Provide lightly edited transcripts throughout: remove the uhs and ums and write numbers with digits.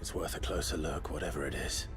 It's worth a closer look, whatever it is.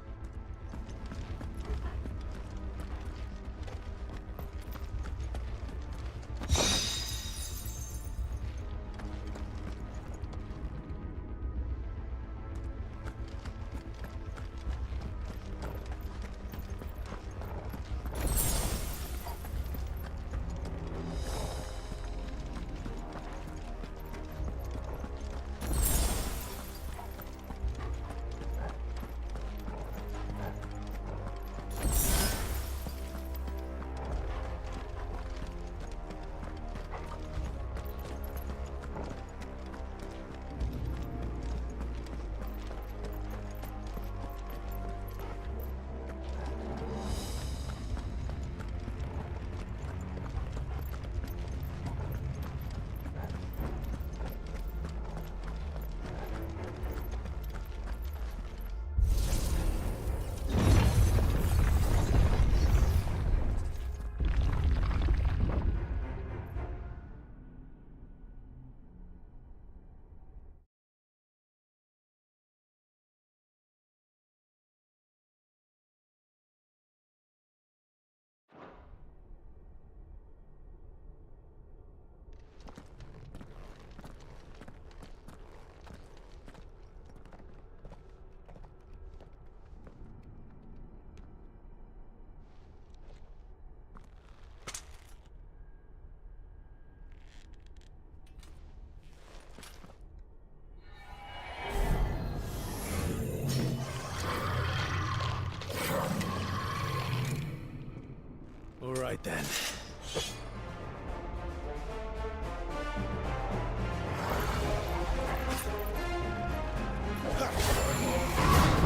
All right then.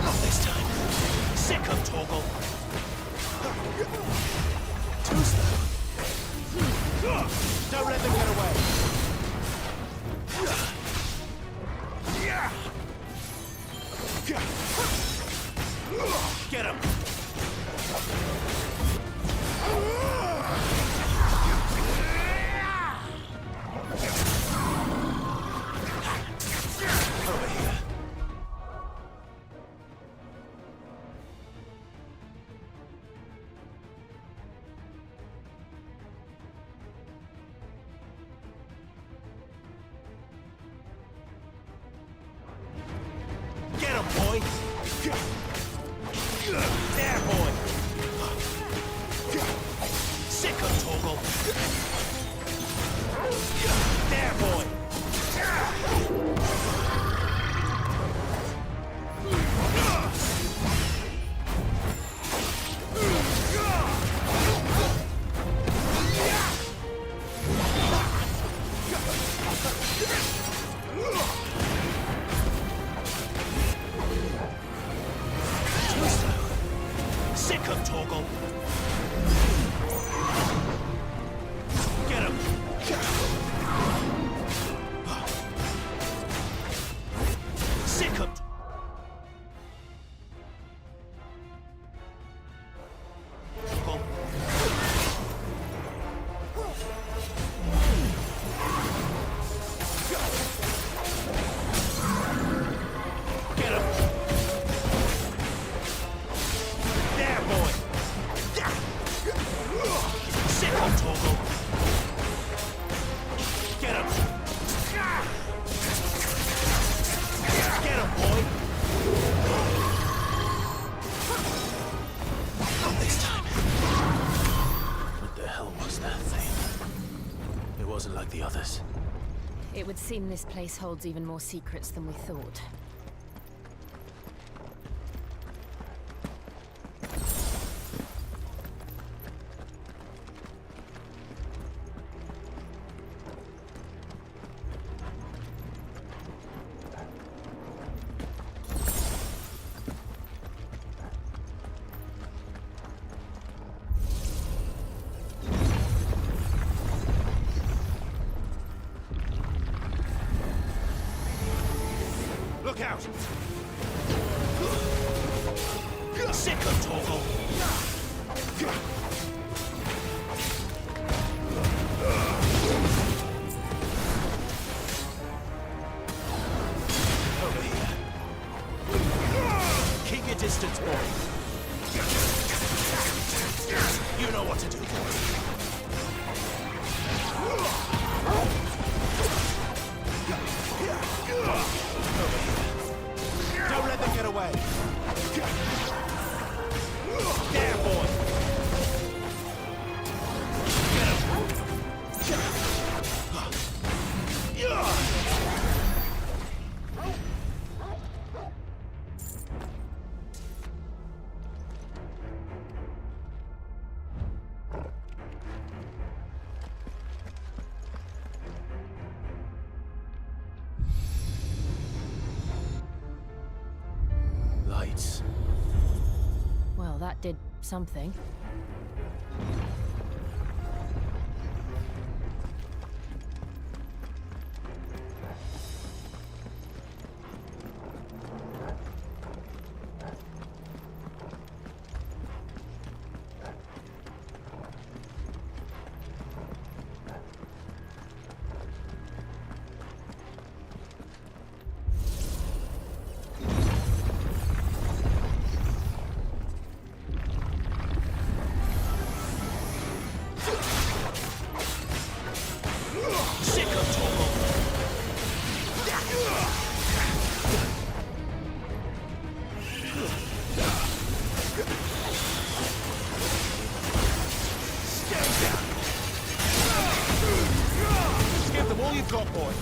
Not this time. Sick of Torgal. Too slow. Don't let them get away. Get him. Over here. Get him, boy! There, boy! Sick of Torgal! There, boy! Sick of Torgal! Get him! Sick of... Torgal. Get him! There, boy! Sick of Torgal! Get him! Get him, boy! Not this time. What the hell was that thing? It wasn't like the others. It would seem this place holds even more secrets than we thought. Look out! Sick of Torgal! Over here. That did something. Sick of Torgal! Just give them all you've got, boy.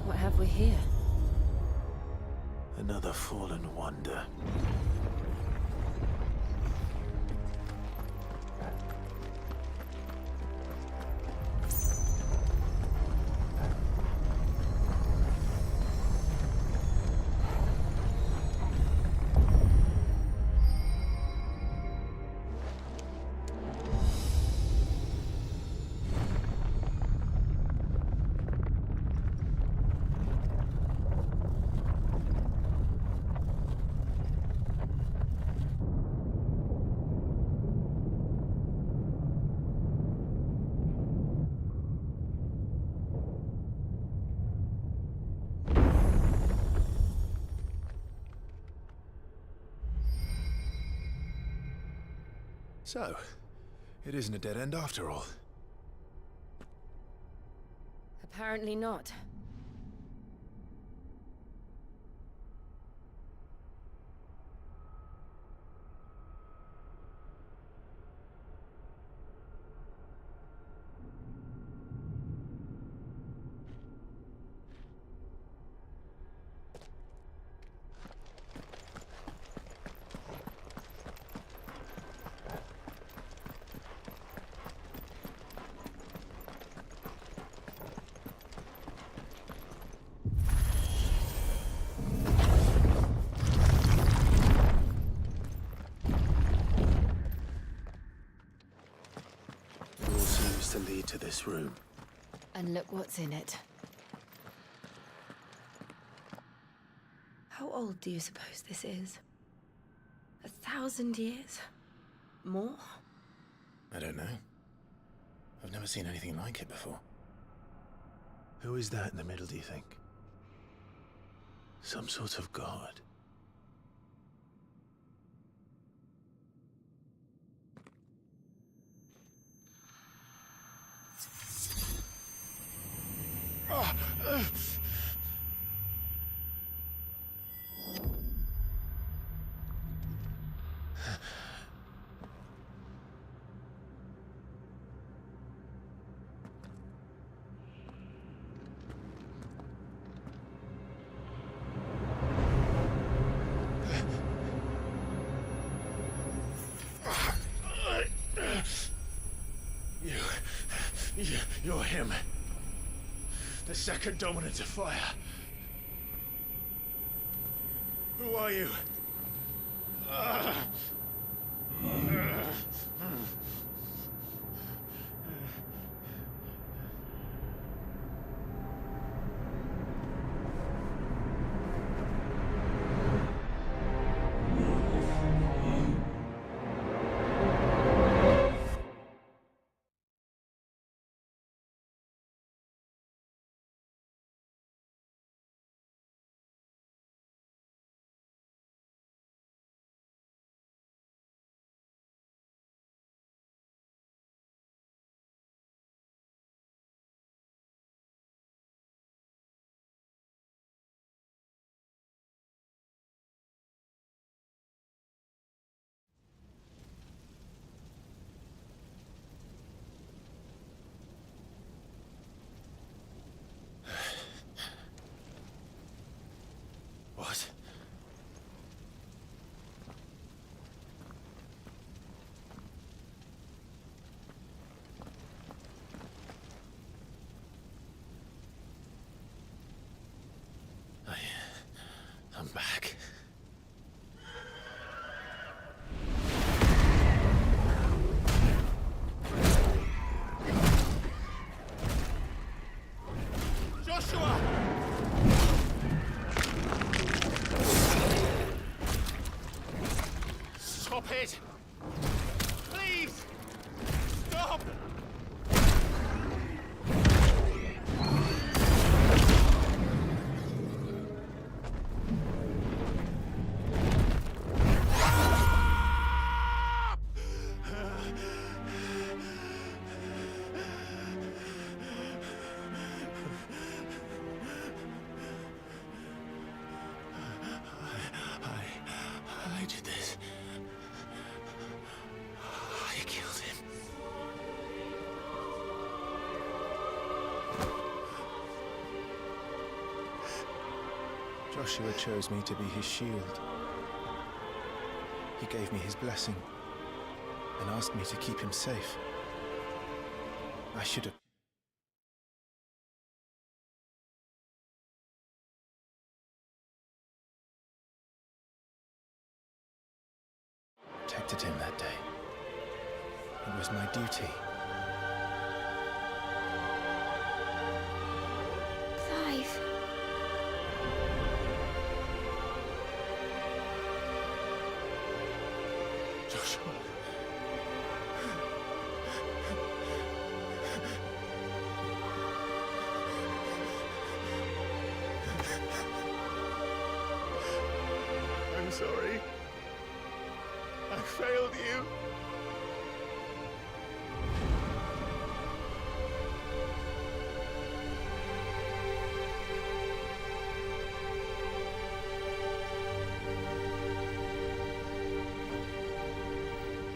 What have we here? Another fallen wonder. So, it isn't a dead end after all. Apparently not. It all seems to lead to this room. And look what's in it. How old do you suppose this is? 1,000 years? More? I don't know. I've never seen anything like it before. Who is that in the middle, do you think? Some sort of god? You're him. The second dominant of fire. Who are you? it! Please! Stop! I did this. I killed him. Joshua chose me to be his shield. He gave me his blessing and asked me to keep him safe. I should have protected him that day. It was my duty. Clive. Joshua. I'm sorry. I failed you.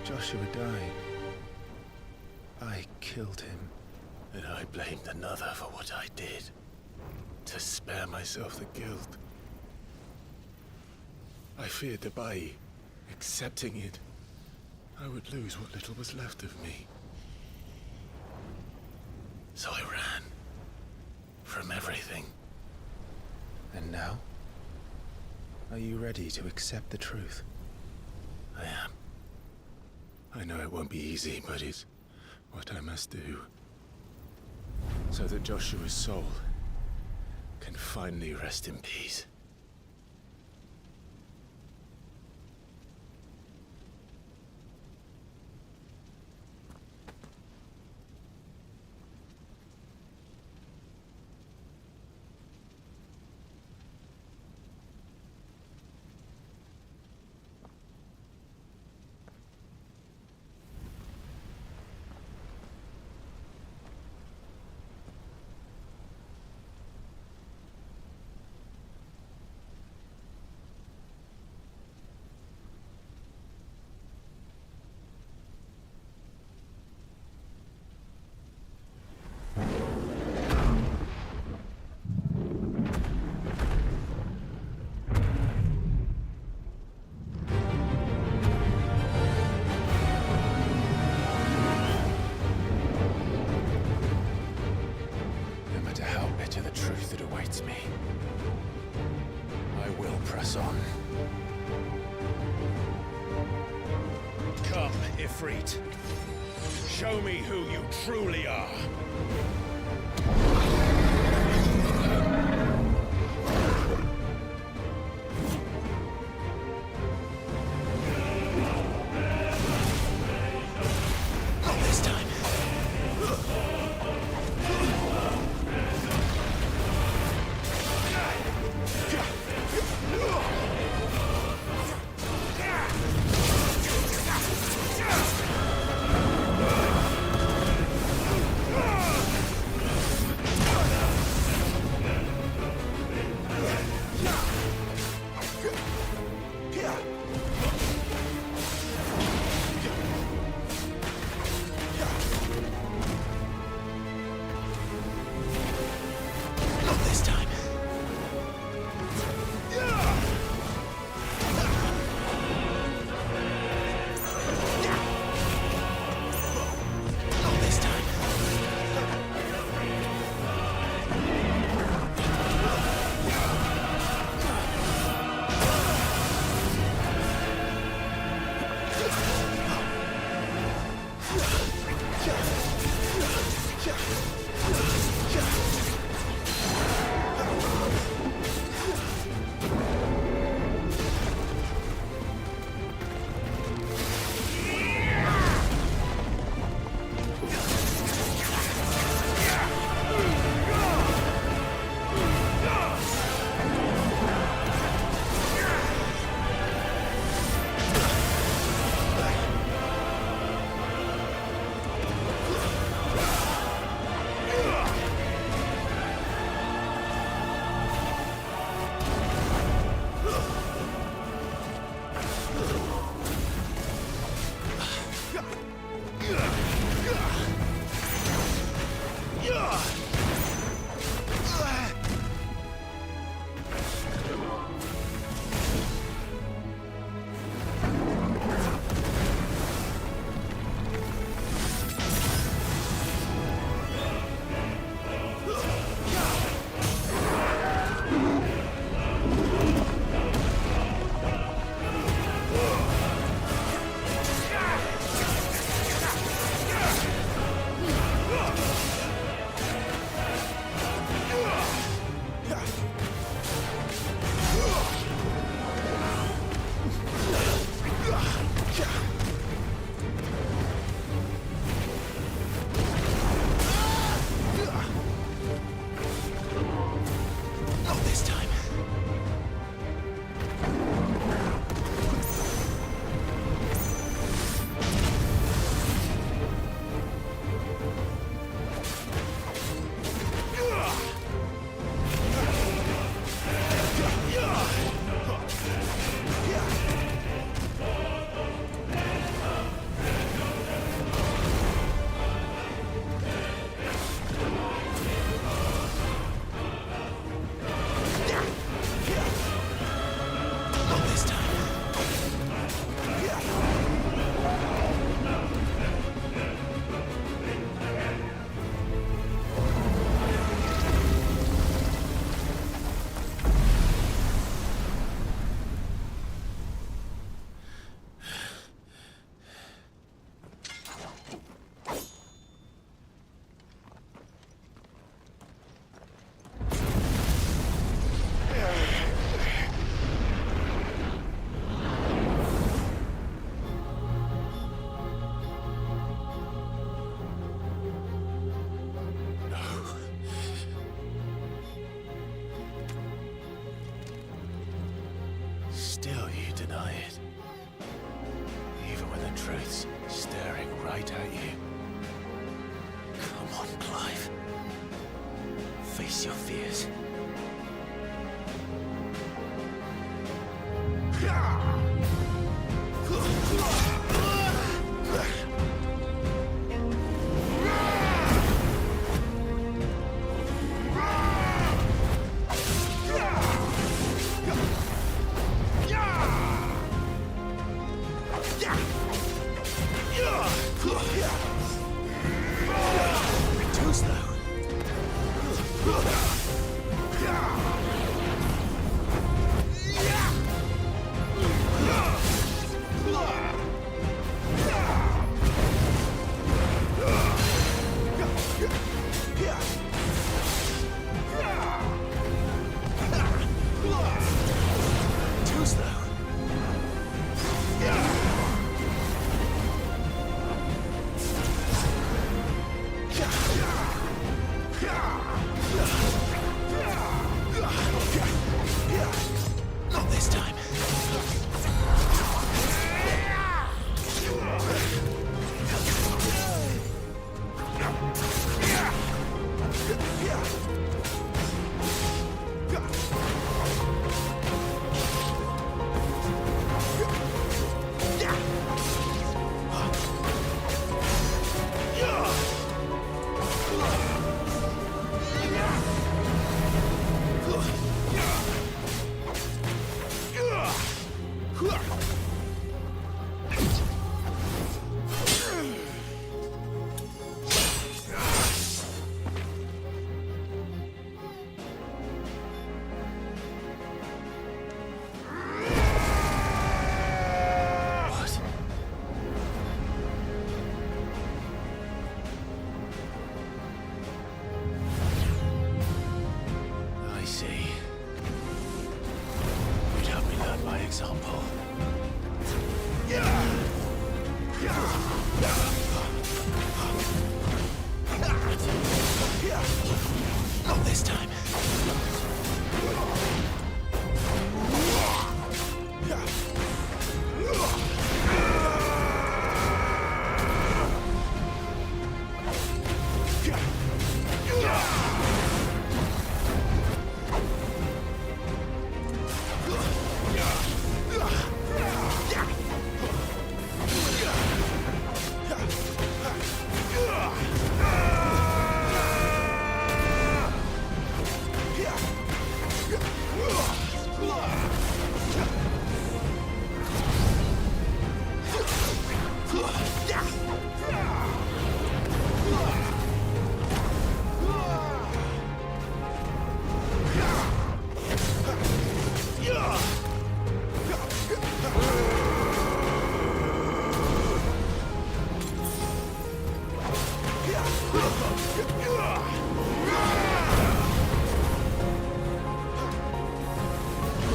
Joshua died. I killed him. And I blamed another for what I did. To spare myself the guilt. I feared that by accepting it, I would lose what little was left of me. So I ran. From everything. And now? Are you ready to accept the truth? I am. I know it won't be easy, but it's what I must do. So that Joshua's soul can finally rest in peace. Me. I will press on. Come, Ifrit. Show me who you truly are. This time. right at you. Come on, Clive. Face your fears. Too slow. Too slow. Not this time. What? I see. You'd help me learn by example. Not this time.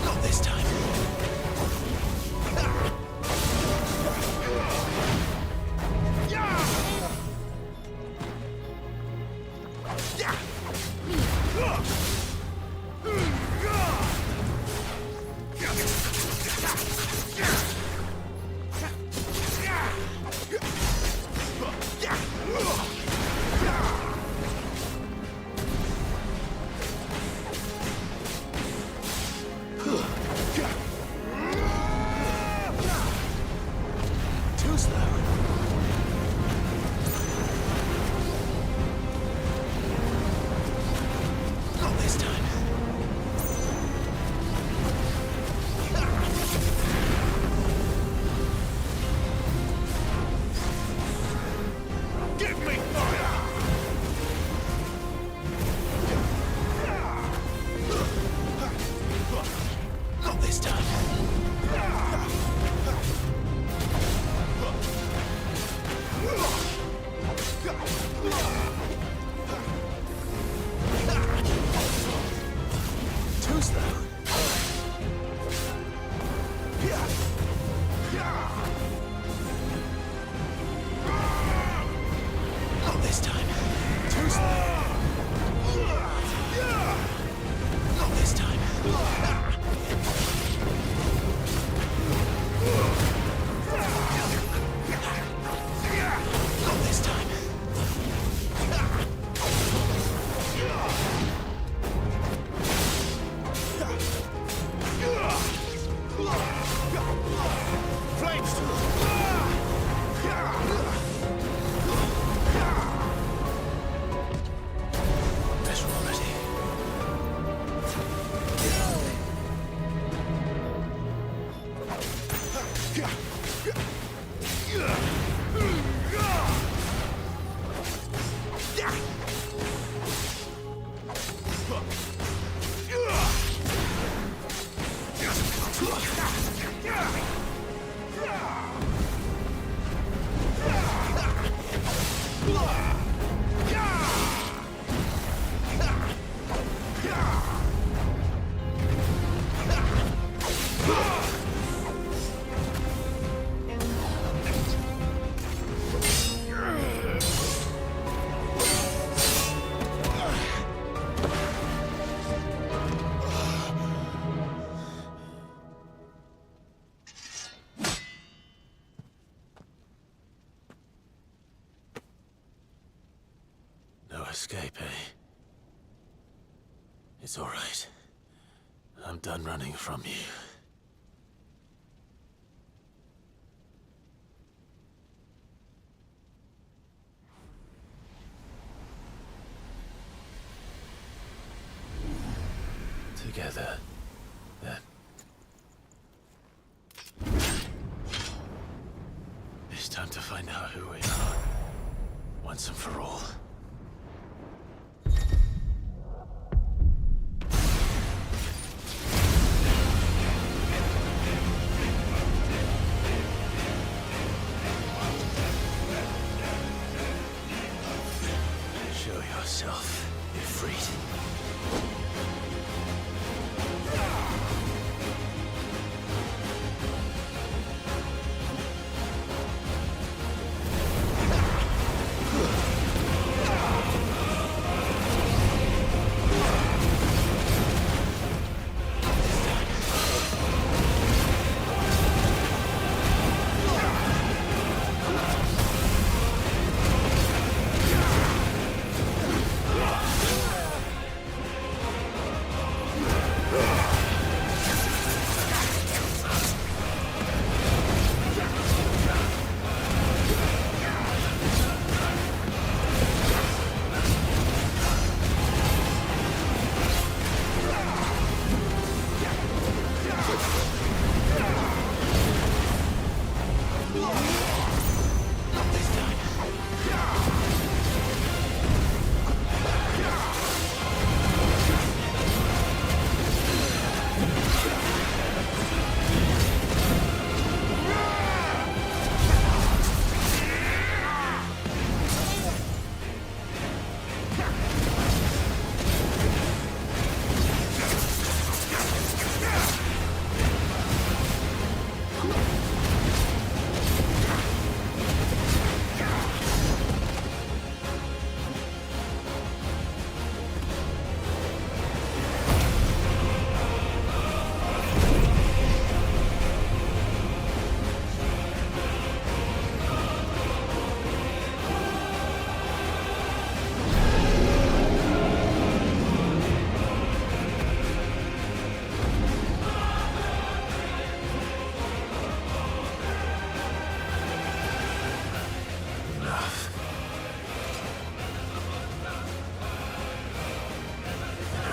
Not this time. Too slow. Not this time. No escape, eh? It's all right. I'm done running from you. Together, then. It's time to find out who we are, once and for all. Show yourself, Ifrit.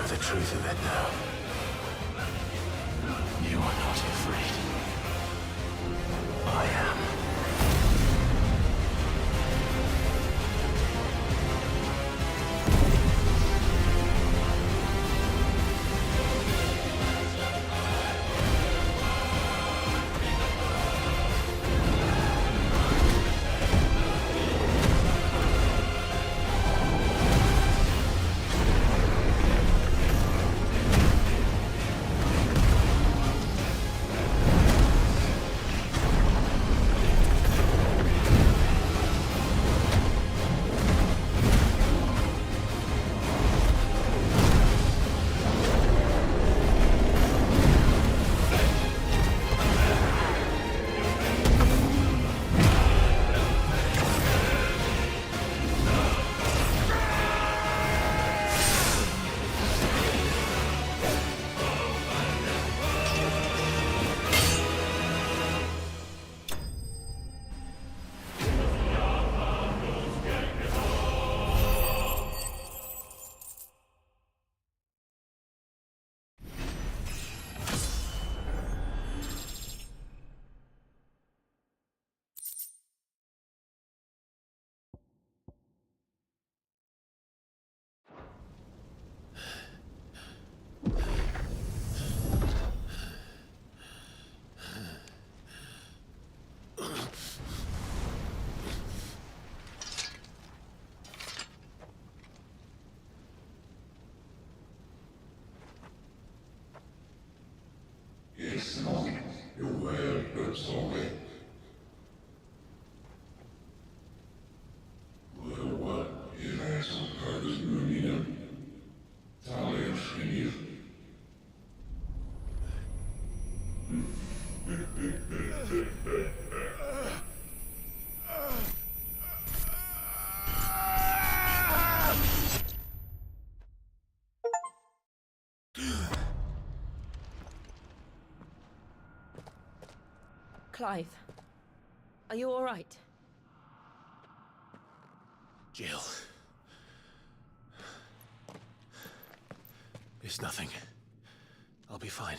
The truth of it now. You are not afraid. I am. Clive, are you all right? Jill. It's nothing. I'll be fine.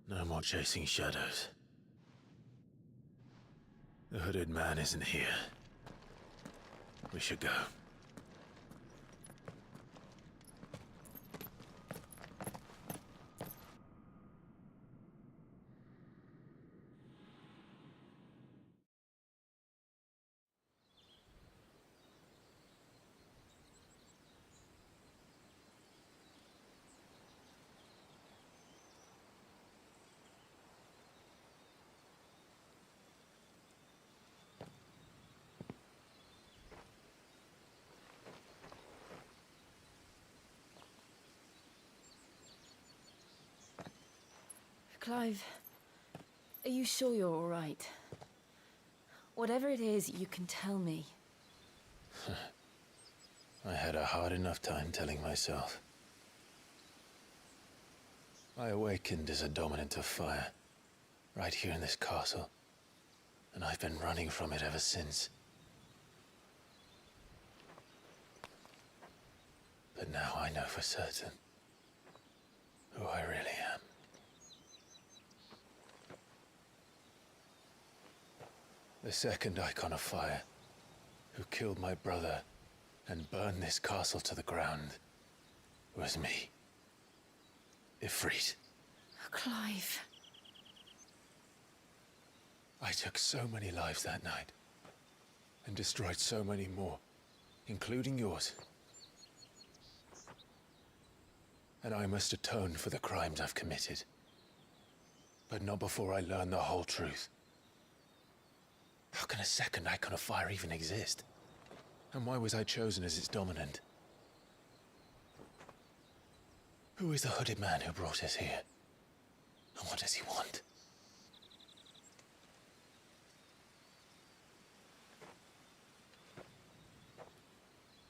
No more chasing shadows. The hooded man isn't here. We should go. Clive, are you sure you're all right? Whatever it is, you can tell me. I had a hard enough time telling myself. I awakened as a dominant of fire, right here in this castle, and I've been running from it ever since. But now I know for certain who I really am. The second icon of fire, who killed my brother and burned this castle to the ground, was me. Ifrit. Clive. I took so many lives that night, and destroyed so many more, including yours. And I must atone for the crimes I've committed. But not before I learn the whole truth. How can a second icon of fire even exist? And why was I chosen as its dominant? Who is the hooded man who brought us here? And what does he want?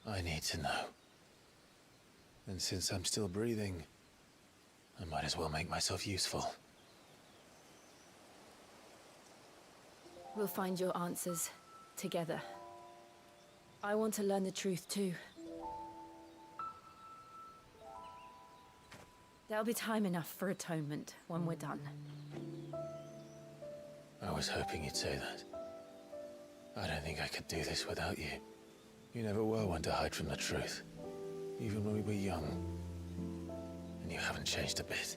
I need to know. And since I'm still breathing, I might as well make myself useful. We'll find your answers together. I want to learn the truth too. There'll be time enough for atonement when we're done. I was hoping you'd say that. I don't think I could do this without you. You never were one to hide from the truth, even when we were young. And you haven't changed a bit.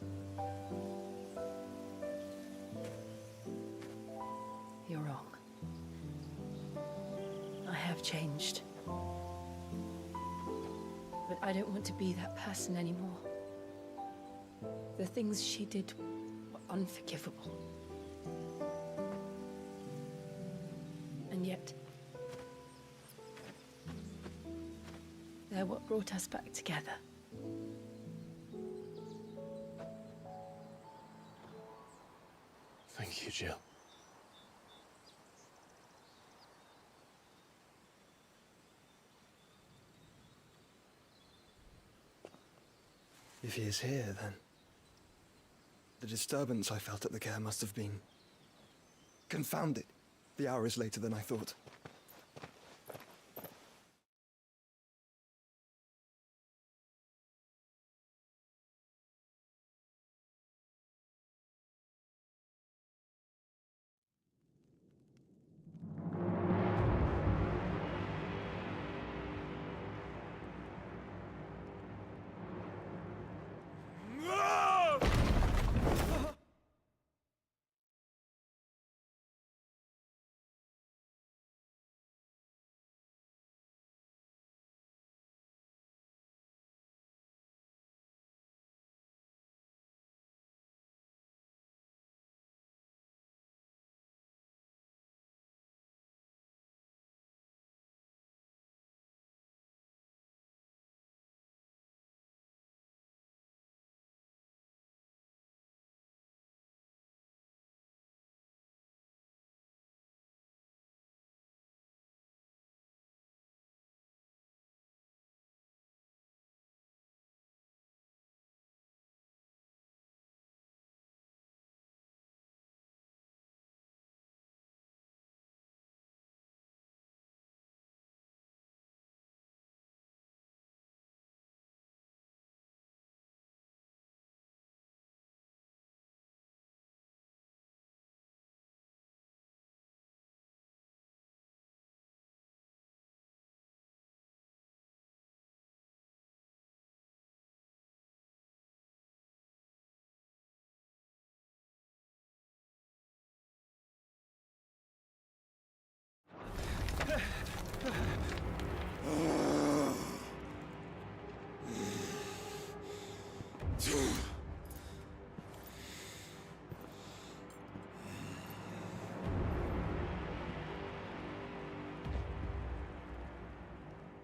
You're wrong. I have changed. But I don't want to be that person anymore. The things she did were unforgivable. And yet, they're what brought us back together. Thank you, Jill. If he is here, then the disturbance I felt at the care must have been confounded. The hour is later than I thought.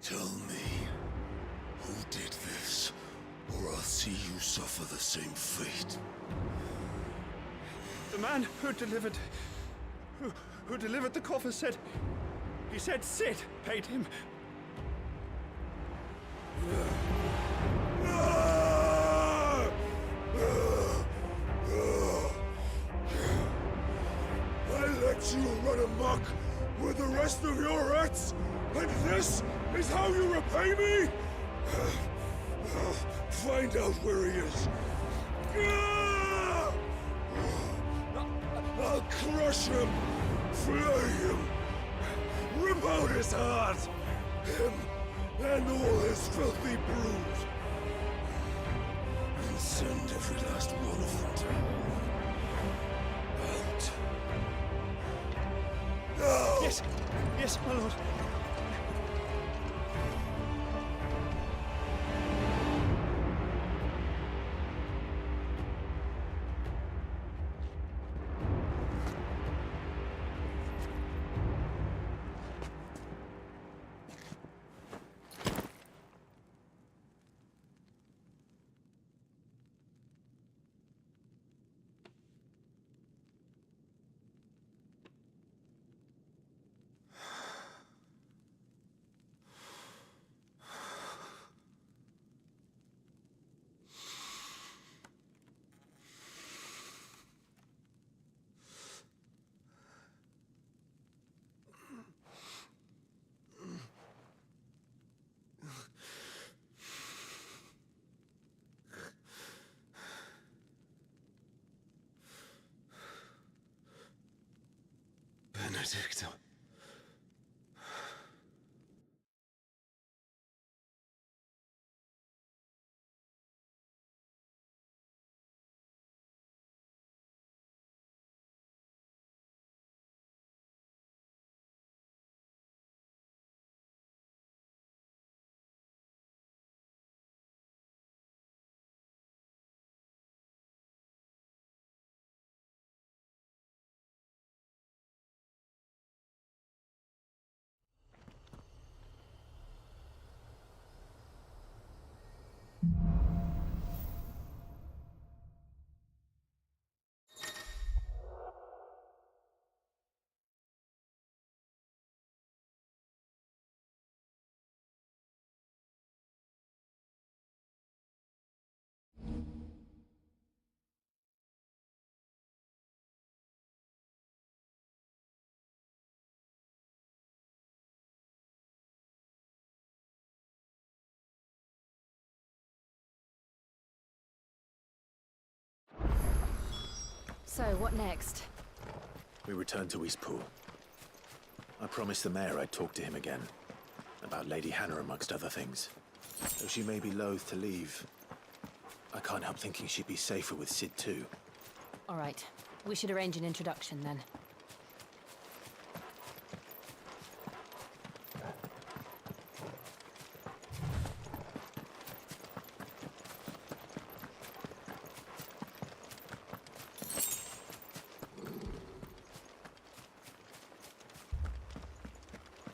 Tell me, who did this, or I'll see you suffer the same fate. The man who delivered the coffer said, he said Sid paid him. I let you run amok with the rest of your rats, and this is how you repay me? Find out where he is. I'll crush him, flay him, rip out his heart, him and all his filthy brood, and send every last one of them to hell. Out. No! Yes, my lord. Benedicta. So, what next? We return to Eastpool. I promised the mayor I'd talk to him again. About Lady Hannah, amongst other things. Though she may be loath to leave, I can't help thinking she'd be safer with Sid too. All right. We should arrange an introduction then.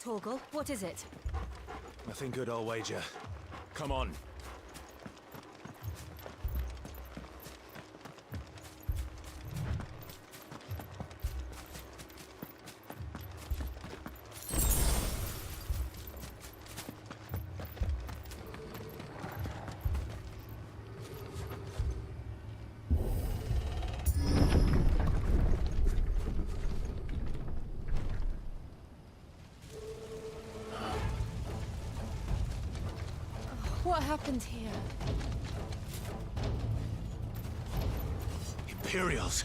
Torgal, what is it? Nothing good, I'll wager. Come on. What happened here? Imperials!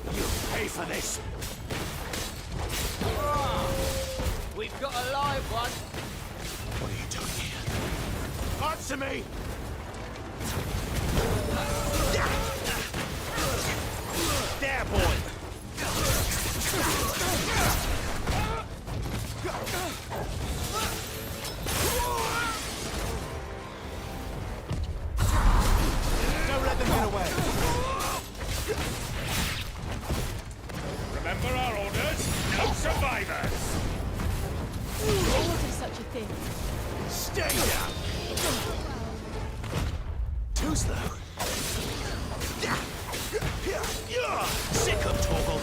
You pay for this! We've got a live one. What are you doing here? Answer me! There, boy! away. Remember our orders? No survivors! Order such a thing. Stay down! Too slow. Sick of Torgal.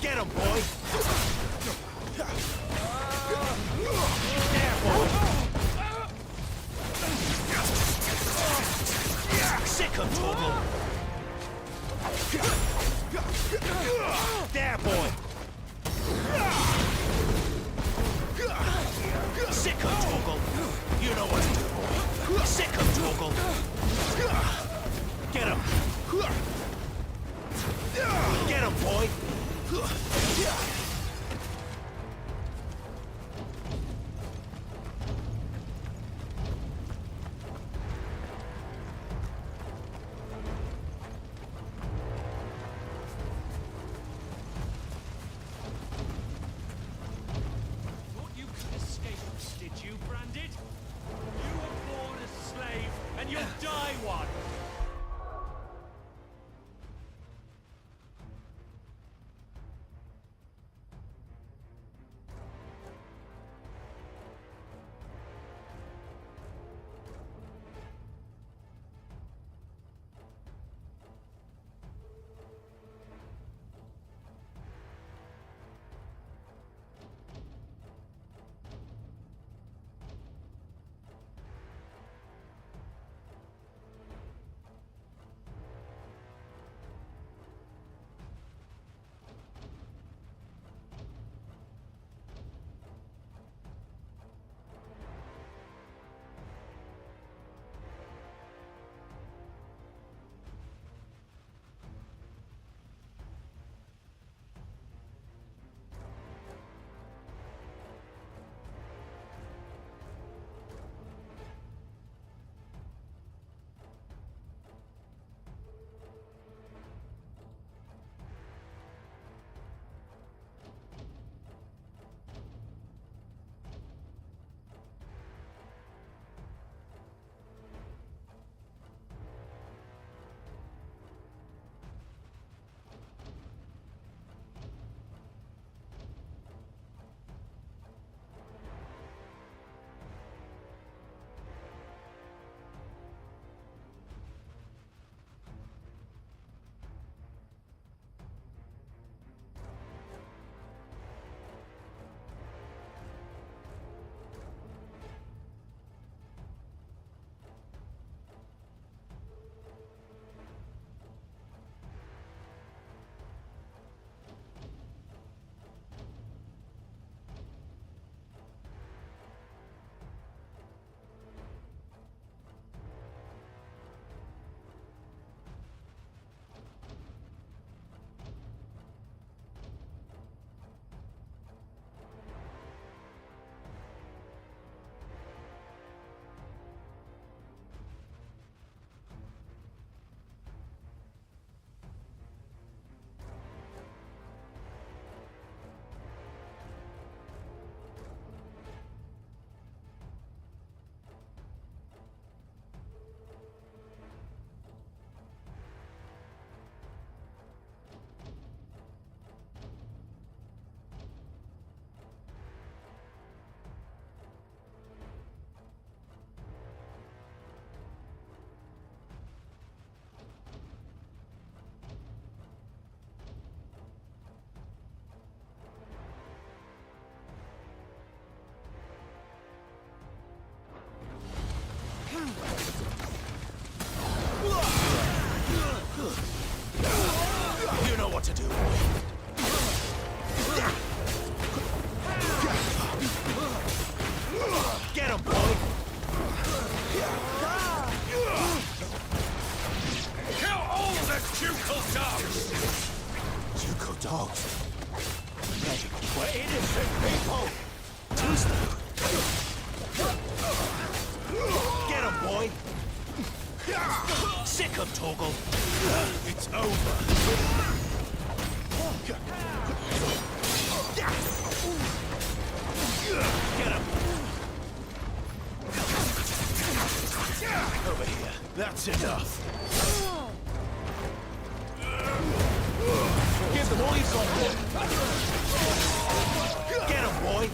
Get him, boy! There, boy! Sick of Torgal! There, boy! Sick of Torgal! You know what to do, boy! Sick of Torgal! Get him! Get him, boy! Thought you could escape us, did you, Branded? You were born a slave, and you'll die one! You know what to do. Get him, boy! Kill all the ducal dogs! Ducal dogs? We're innocent people! Too slow. Get him, boy! Sick of Torgal! It's over. Get him! Over here. That's enough. Give them all you've got. Get him, boy.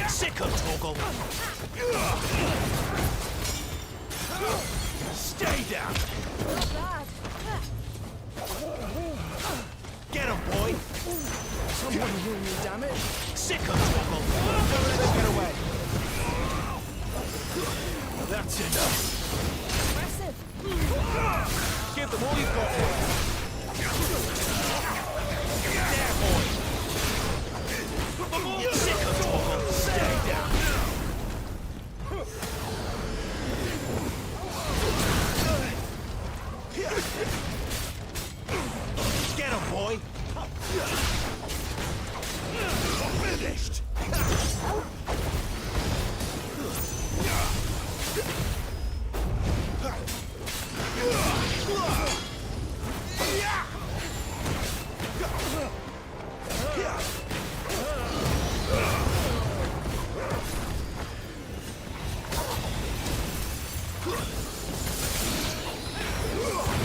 Sick of Torgal. Stay down. Not bad. Get him, boy. Someone heal me, damn it! Sick of Torgal. Don't let us get away. That's enough. Impressive. Give them all you've got. There, boy. Sick of Torgal. Stay down. Get him, boy. Finished.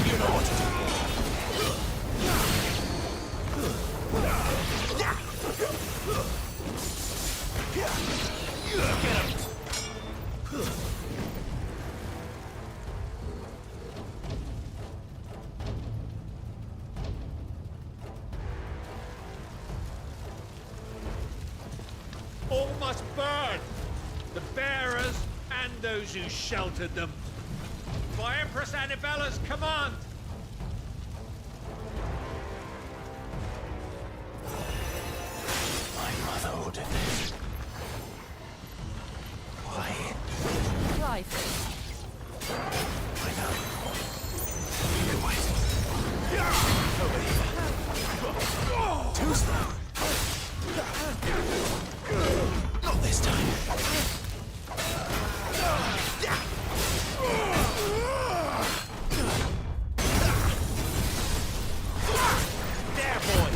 You know what to do. Get him. All must burn! The bearers and those who sheltered them. By Empress Annibella's command! My mother ordered this. Why? Clive, I know. You can wait. Over here. Too slow. Not this time. There, boy.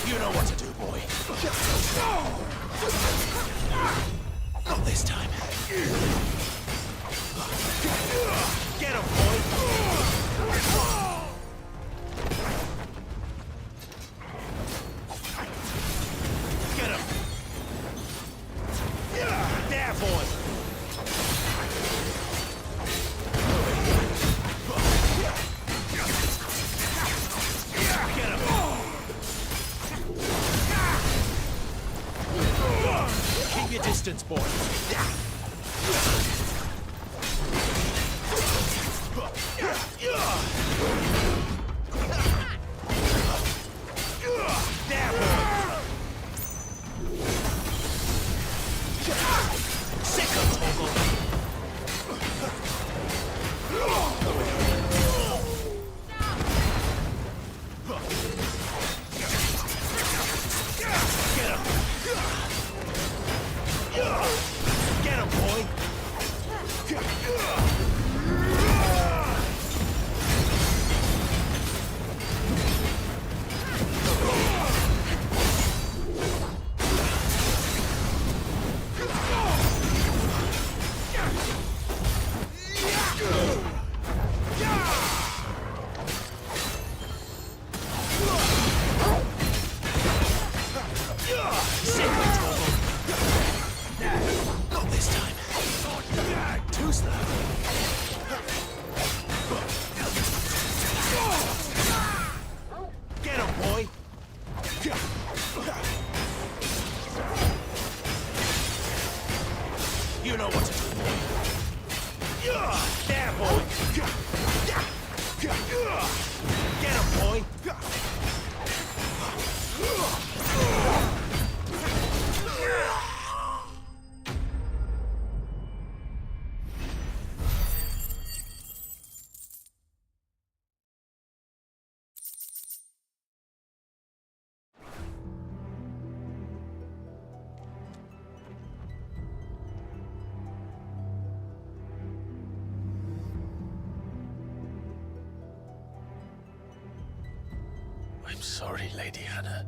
You know what to do, boy. Not this time. Get him, boy. Get him. There, boy. Get him. Keep your distance, boy. There, boy. Sick of Torgal. Get him. Get him, boy. Sick of Torgal. Not this time. Too slow. Get him, boy. You know what to do, boy. There, boy. Get him, boy. I'm sorry, Lady Hannah.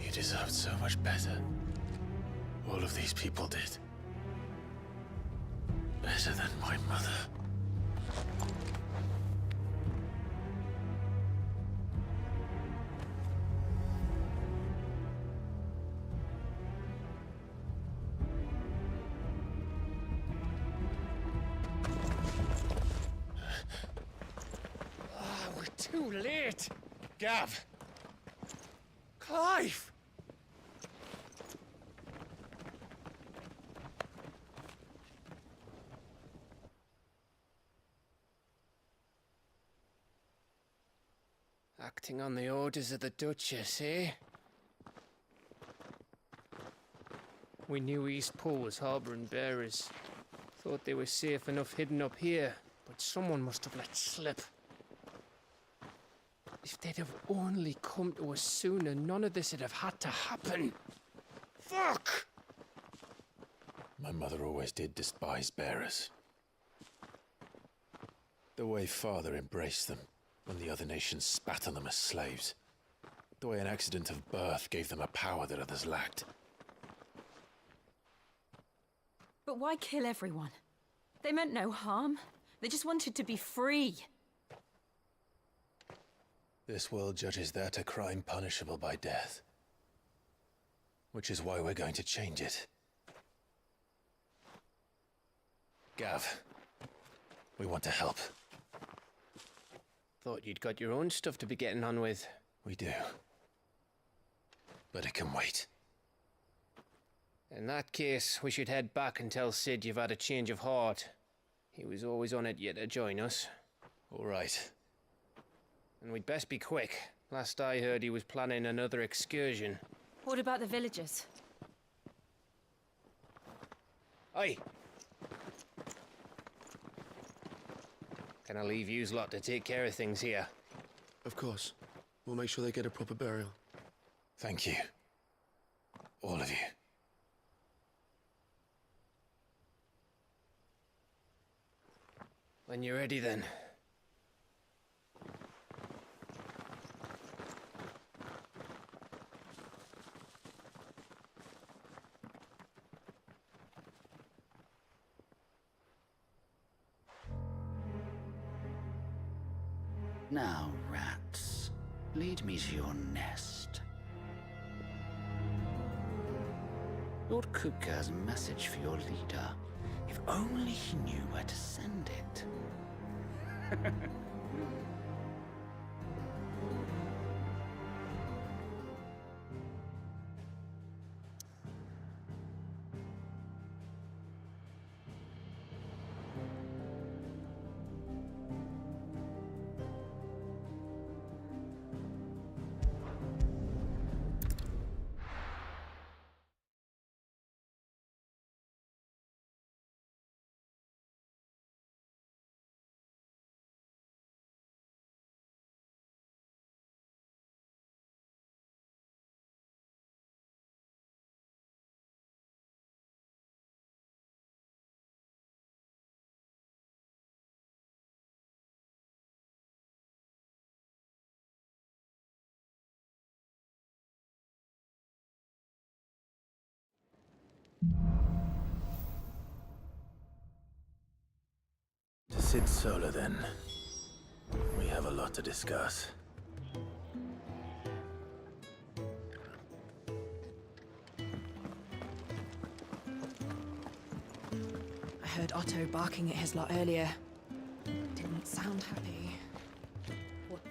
You deserved so much better. All of these people did. Better than my mother. We're too late. Gav. Clive. Acting on the orders of the Duchess, eh? We knew Eastpool was harbouring bearers. Thought they were safe enough hidden up here, but someone must have let slip. If they'd have only come to us sooner, none of this would have had to happen. Fuck! My mother always did despise bearers. The way Father embraced them when the other nations spat on them as slaves. The way an accident of birth gave them a power that others lacked. But why kill everyone? They meant no harm. They just wanted to be free. This world judges that a crime punishable by death. Which is why we're going to change it. Gav, we want to help. Thought you'd got your own stuff to be getting on with. We do. But it can wait. In that case, we should head back and tell Sid you've had a change of heart. He was always on it yet to join us. All right. And we'd best be quick. Last I heard, he was planning another excursion. What about the villagers? Aye. Can I leave yous lot to take care of things here? Of course. We'll make sure they get a proper burial. Thank you. All of you. When you're ready, then. Now, rats, lead me to your nest. Lord Kupka has a message for your leader. If only he knew where to send it. To Sid Solar, then. We have a lot to discuss. I heard Otto barking at his lot earlier. Didn't sound happy. What?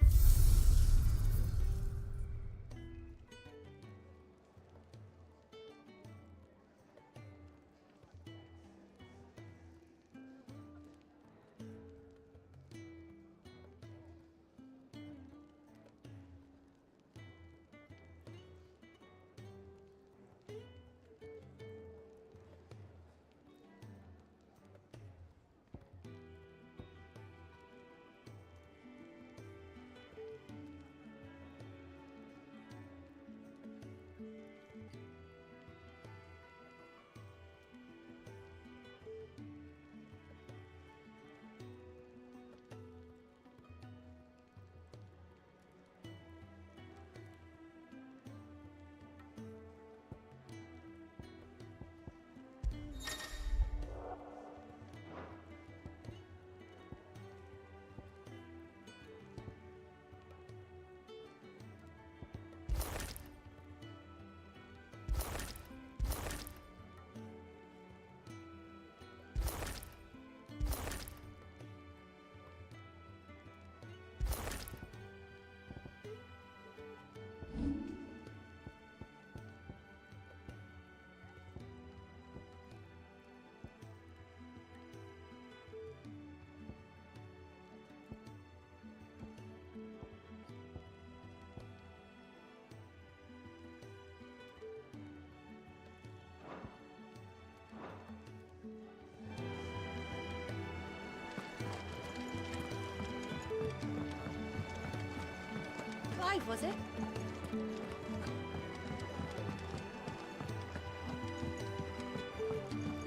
Clive, was it?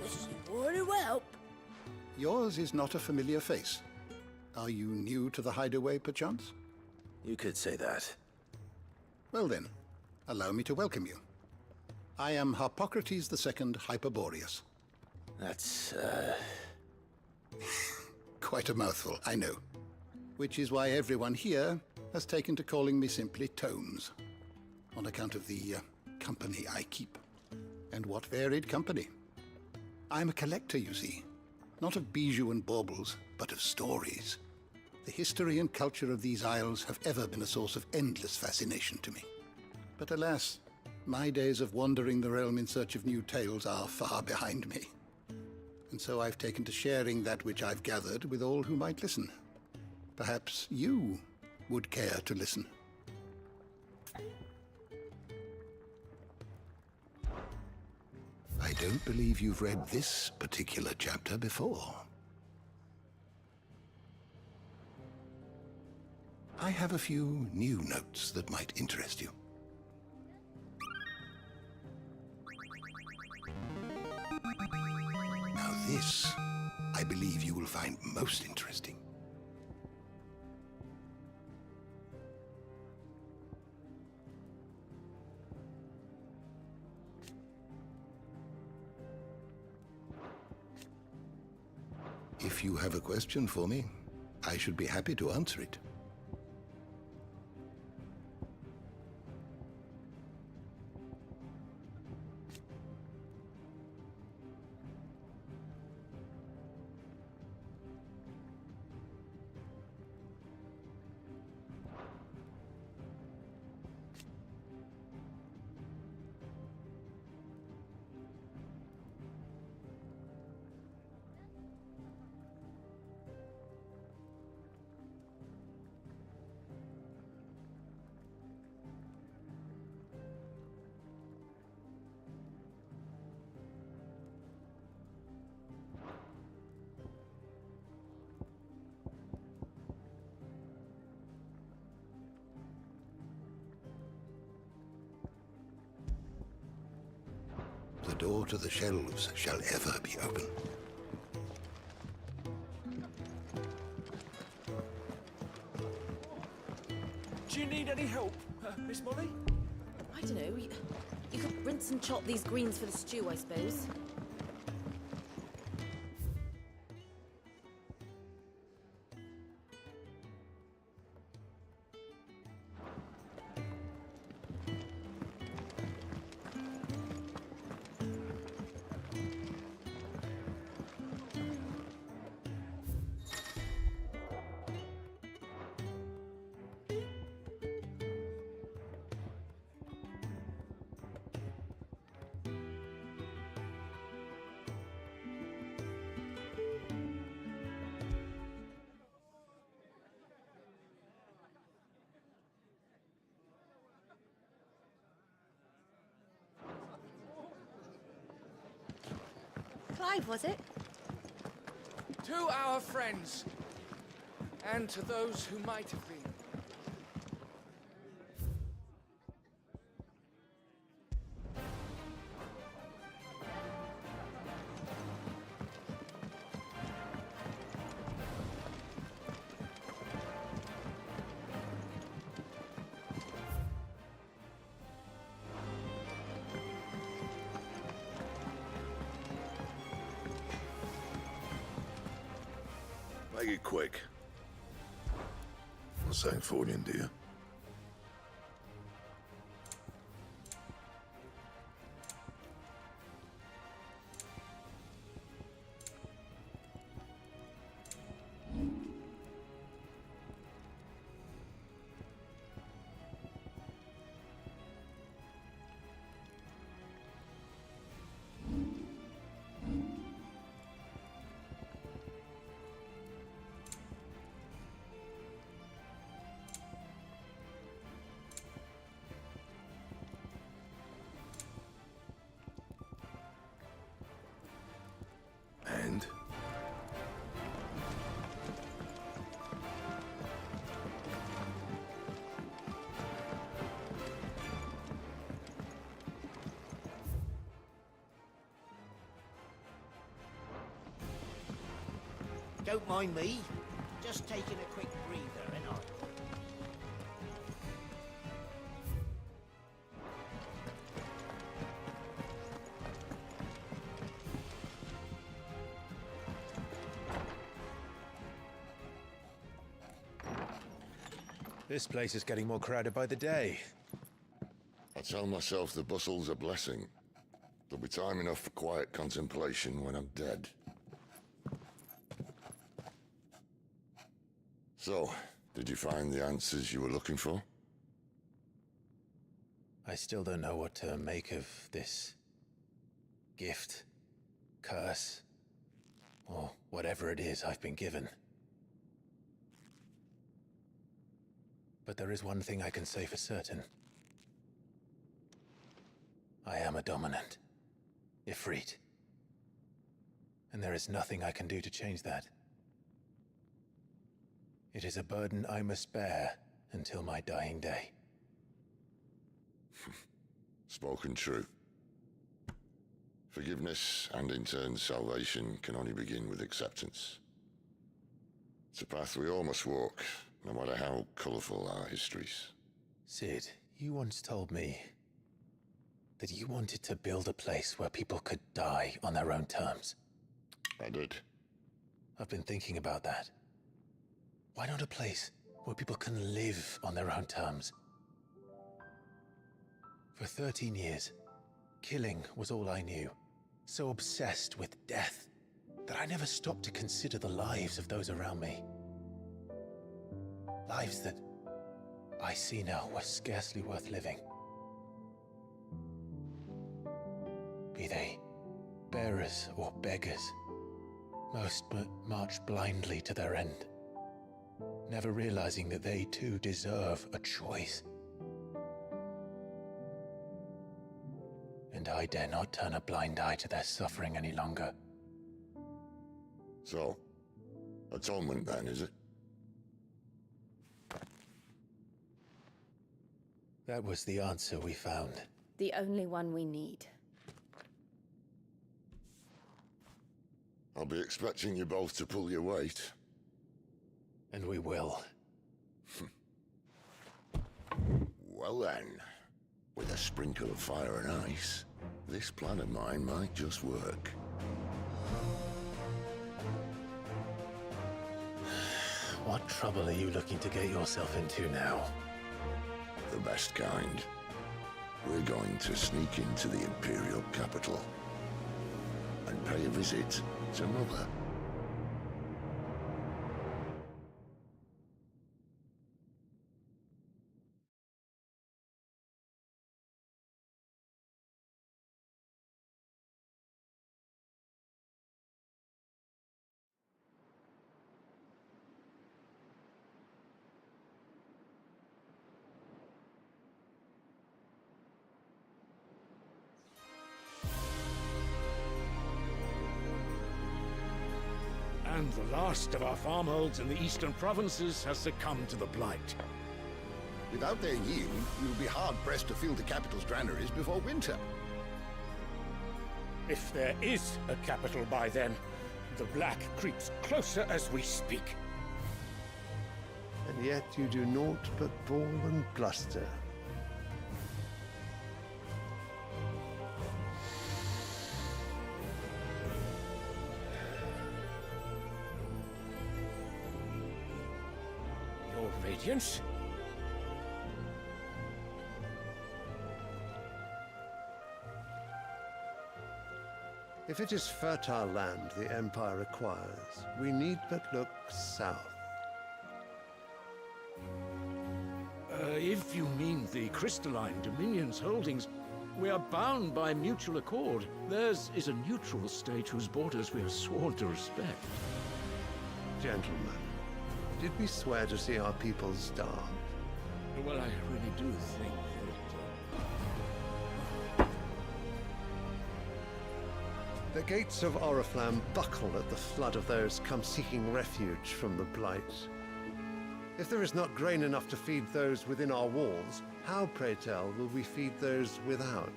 This would help. Yours is not a familiar face. Are you new to the hideaway, perchance? You could say that. Well then, allow me to welcome you. I am Harpocrates II Hyperboreus. That's, Quite a mouthful, I know. Which is why everyone here has taken to calling me simply Tomes, on account of the company I keep. And what varied company. I'm a collector, you see. Not of bijou and baubles, but of stories. The history and culture of these isles have ever been a source of endless fascination to me. But alas, my days of wandering the realm in search of new tales are far behind me. And so I've taken to sharing that which I've gathered with all who might listen. Perhaps you would care to listen. I don't believe you've read this particular chapter before. I have a few new notes that might interest you. Now this, I believe you will find most interesting. If you have a question for me, I should be happy to answer it. The door to the shelves shall ever be open. Do you need any help, Miss Molly? I don't know. You could rinse and chop these greens for the stew, I suppose. Clive, was it? To our friends, and to those who might have been. Make it quick. Not saying Fordian, do you? Don't mind me. Just taking a quick breather, ain't I? This place is getting more crowded by the day. I tell myself the bustle's a blessing. There'll be time enough for quiet contemplation when I'm dead. So, did you find the answers you were looking for? I still don't know what to make of this gift, curse, or whatever it is I've been given. But there is one thing I can say for certain. I am a dominant, Ifrit. And there is nothing I can do to change that. It is a burden I must bear until my dying day. Spoken true. Forgiveness, and in turn salvation, can only begin with acceptance. It's a path we all must walk, no matter how colourful our histories. Sid, you once told me that you wanted to build a place where people could die on their own terms. I did. I've been thinking about that. Why not a place where people can live on their own terms? For 13 years, killing was all I knew. So obsessed with death that I never stopped to consider the lives of those around me. Lives that I see now were scarcely worth living. Be they bearers or beggars, most march blindly to their end, never realizing that they too deserve a choice. And I dare not turn a blind eye to their suffering any longer. So, atonement then, is it? That was the answer we found. The only one we need. I'll be expecting you both to pull your weight. And we will. Well then, with a sprinkle of fire and ice, this plan of mine might just work. What trouble are you looking to get yourself into now? The best kind. We're going to sneak into the Imperial capital and pay a visit to Mother. And the last of our farmholds in the eastern provinces has succumbed to the blight. Without their yield, you'll be hard-pressed to fill the capital's granaries before winter. If there is a capital by then, the black creeps closer as we speak. And yet you do naught but bawl and bluster. Your Radiance? If it is fertile land the Empire requires, we need but look south. If you mean the crystalline Dominion's holdings, we are bound by mutual accord. Theirs is a neutral state whose borders we have sworn to respect. Gentlemen, did we swear to see our people starve? Well, I really do think that... The gates of Oriflamme buckle at the flood of those come seeking refuge from the Blight. If there is not grain enough to feed those within our walls, how, pray tell, will we feed those without?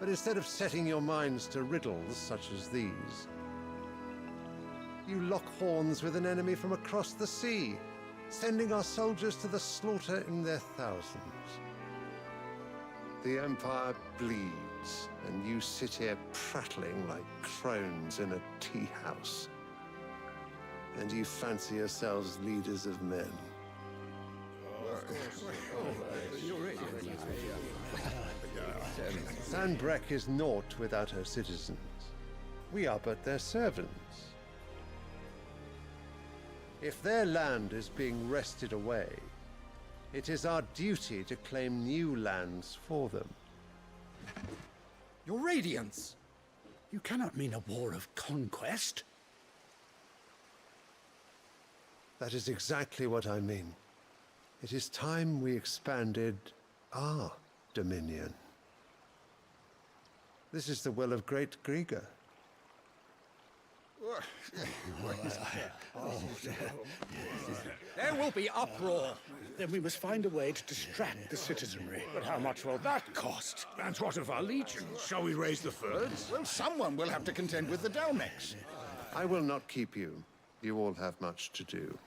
But instead of setting your minds to riddles such as these, You lock horns with an enemy from across the sea, sending our soldiers to the slaughter in their thousands. The Empire bleeds, and you sit here prattling like crones in a tea house. And you fancy yourselves leaders of men. Sanbreque is naught without her citizens. We are but their servants. If their land is being wrested away, it is our duty to claim new lands for them. Your Radiance! You cannot mean a war of conquest. That is exactly what I mean. It is time we expanded our dominion. This is the will of great Grieger. There will be uproar. Then we must find a way to distract the citizenry. But how much will that cost? And what of our legions? Shall we raise the thirds? Well, someone will have to contend with the Dalmex. I will not keep you. You all have much to do.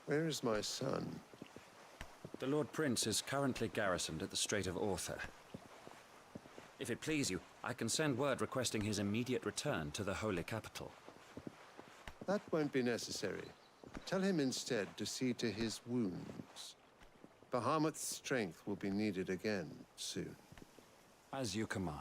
Where is my son? The Lord Prince is currently garrisoned at the Strait of Author. If it please you, I can send word requesting his immediate return to the Holy Capital. That won't be necessary. Tell him instead to see to his wounds. Bahamut's strength will be needed again soon. As you command.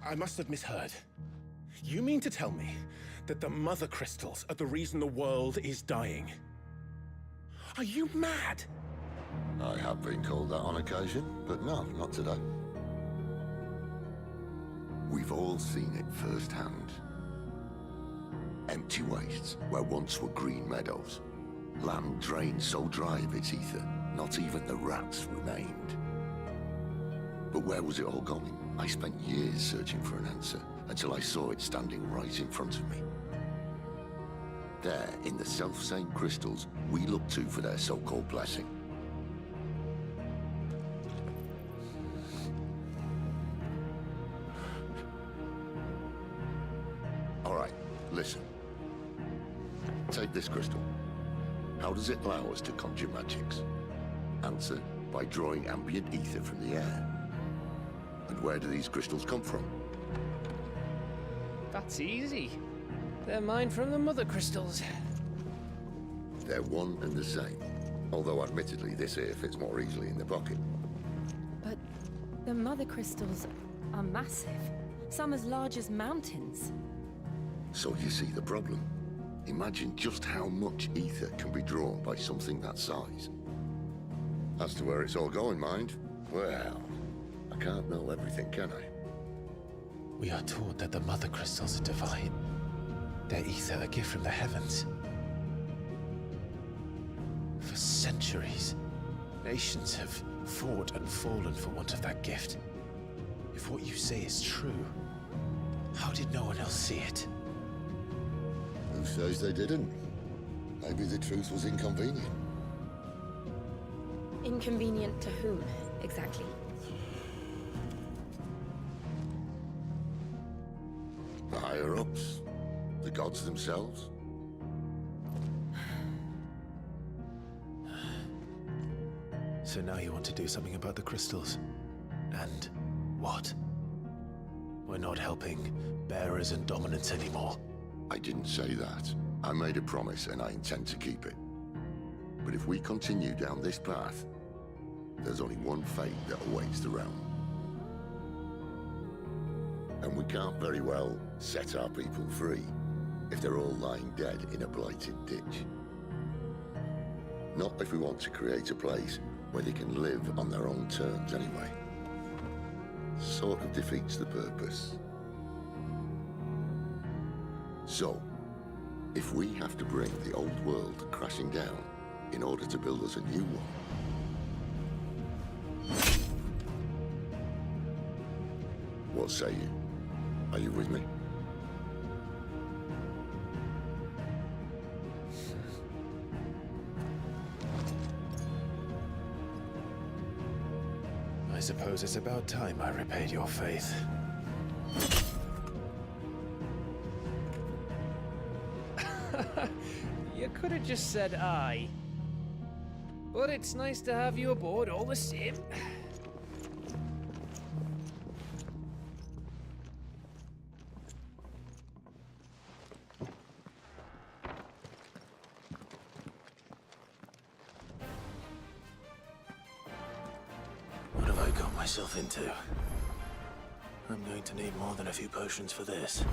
I must have misheard. You mean to tell me that the Mother Crystals are the reason the world is dying? Are you mad? I have been called that on occasion, but no, not today. We've all seen it firsthand. Empty wastes where once were green meadows. Land drained so dry of its ether, not even the rats remained. But where was it all going? I spent years searching for an answer, until I saw it standing right in front of me. There, in the self-same crystals we look to for their so-called blessing. All right, listen. Take this crystal. How does it allow us to conjure magics? Answer, by drawing ambient ether from the air. And where do these crystals come from? That's easy. They're mine from the Mother Crystals. They're one and the same. Although admittedly this here fits more easily in the pocket. But the Mother Crystals are massive. Some as large as mountains. So you see the problem. Imagine just how much ether can be drawn by something that size. As to where it's all going, mind, well, I can't know everything, can I? We are taught that the Mother Crystals are divine. Their ether a gift from the heavens. For centuries, nations have fought and fallen for want of that gift. If what you say is true, how did no one else see it? Who says they didn't? Maybe the truth was inconvenient. Inconvenient to whom, exactly? The higher-ups? The gods themselves? So now you want to do something about the crystals. And what? We're not helping bearers and dominants anymore. I didn't say that. I made a promise and I intend to keep it. But if we continue down this path, there's only one fate that awaits the realm. And we can't very well set our people free if they're all lying dead in a blighted ditch. Not if we want to create a place where they can live on their own terms anyway. Sort of defeats the purpose. So, if we have to bring the old world crashing down in order to build us a new one, what say you? Are you with me? I suppose it's about time I repaid your faith. You could have just said aye. But it's nice to have you aboard all the same. What have I got myself into? I'm going to need more than a few potions for this.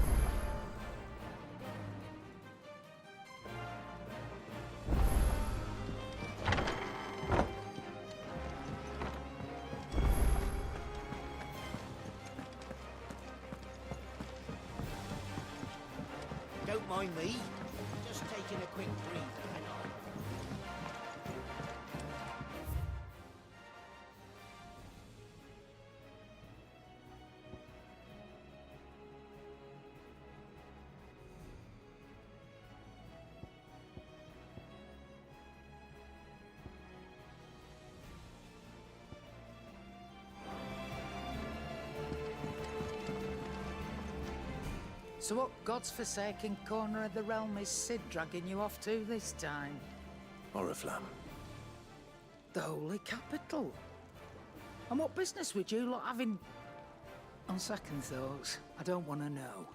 Don't mind me. Just taking a quick breather, hang on. So what God's forsaken corner of the realm is Sid dragging you off to this time? Oriflamme. The Holy Capital. And what business would you lot having... On second thoughts, I don't want to know.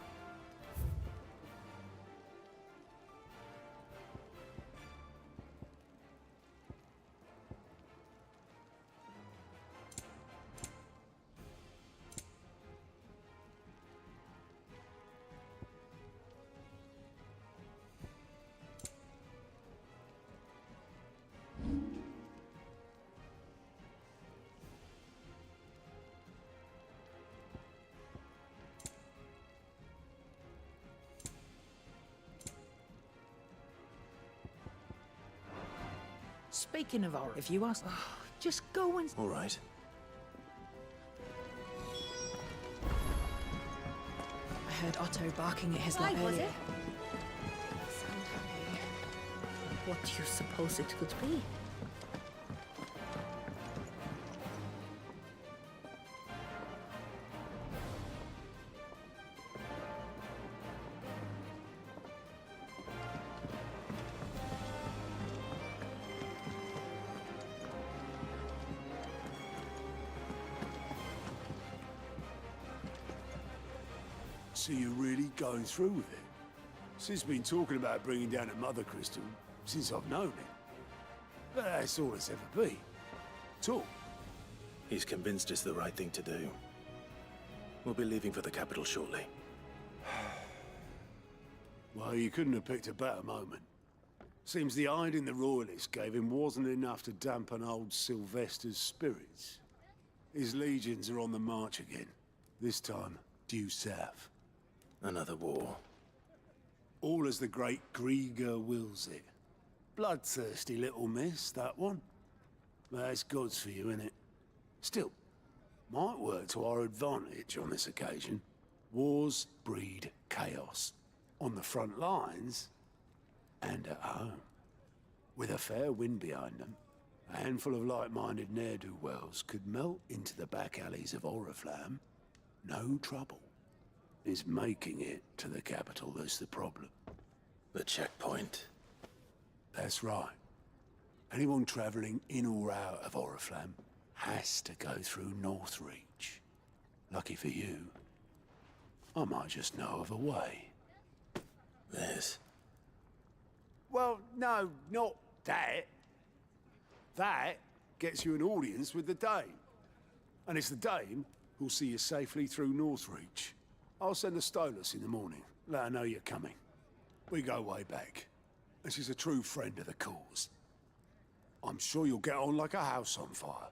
Speaking of horror, if you ask, just go and... All right. I heard Otto barking at his lot Why was earlier. it? Sound happy. What do you suppose it could be? So you're really going through with it? Sid's been talking about bringing down a mother crystal since I've known him. But that's all it's ever been. Talk. He's convinced it's the right thing to do. We'll be leaving for the capital shortly. Well, you couldn't have picked a better moment. Seems the hiding the Royalists gave him wasn't enough to dampen old Sylvester's spirits. His legions are on the march again. This time, due south. Another war. All as the great Grieger wills it. Bloodthirsty little miss, that one. But that's God's for you, innit? Still, might work to our advantage on this occasion. Wars breed chaos. On the front lines, and at home. With a fair wind behind them, a handful of like-minded ne'er-do-wells could melt into the back alleys of Oriflamme. No trouble. It's making it to the capital that's the problem. The checkpoint. That's right. Anyone travelling in or out of Oriflamme has to go through Northreach. Lucky for you, I might just know of a way. This? Well, no, not that. That gets you an audience with the Dame. And it's the Dame who'll see you safely through Northreach. I'll send a Stolas in the morning. Let her know you're coming. We go way back. And she's a true friend of the cause. I'm sure you'll get on like a house on fire.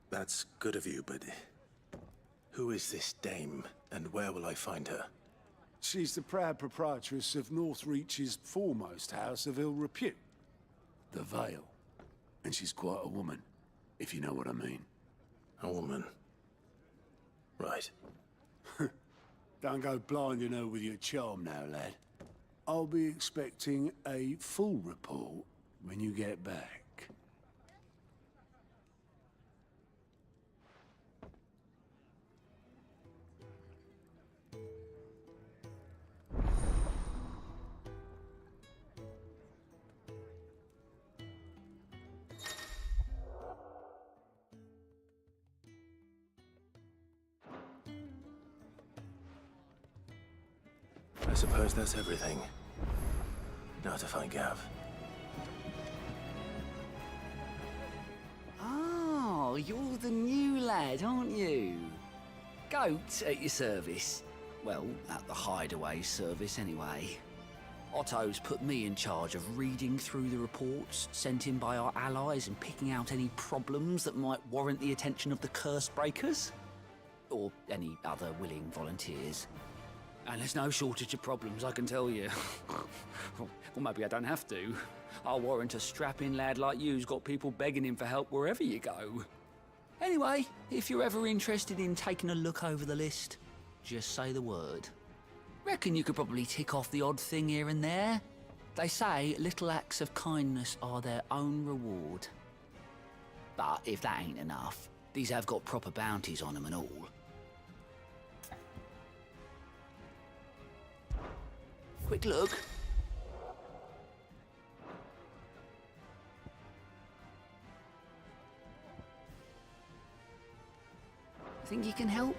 That's good of you, but... who is this dame, and where will I find her? She's the proud proprietress of Northreach's foremost house of ill repute, the Vale. And she's quite a woman, if you know what I mean. A woman. Right. Don't go blinding her with your charm now, lad. I'll be expecting a full report when you get back. I suppose that's everything. Now to find Gav. Oh, you're the new lad, aren't you? Goat at your service. Well, at the hideaway service anyway. Otto's put me in charge of reading through the reports sent in by our allies and picking out any problems that might warrant the attention of the curse breakers. Or any other willing volunteers. And there's no shortage of problems, I can tell you. Well, maybe I don't have to. I'll warrant a strapping lad like you's got people begging him for help wherever you go. Anyway, if you're ever interested in taking a look over the list, just say the word. Reckon you could probably tick off the odd thing here and there. They say little acts of kindness are their own reward. But if that ain't enough, these have got proper bounties on them and all. Quick look. Think you can help?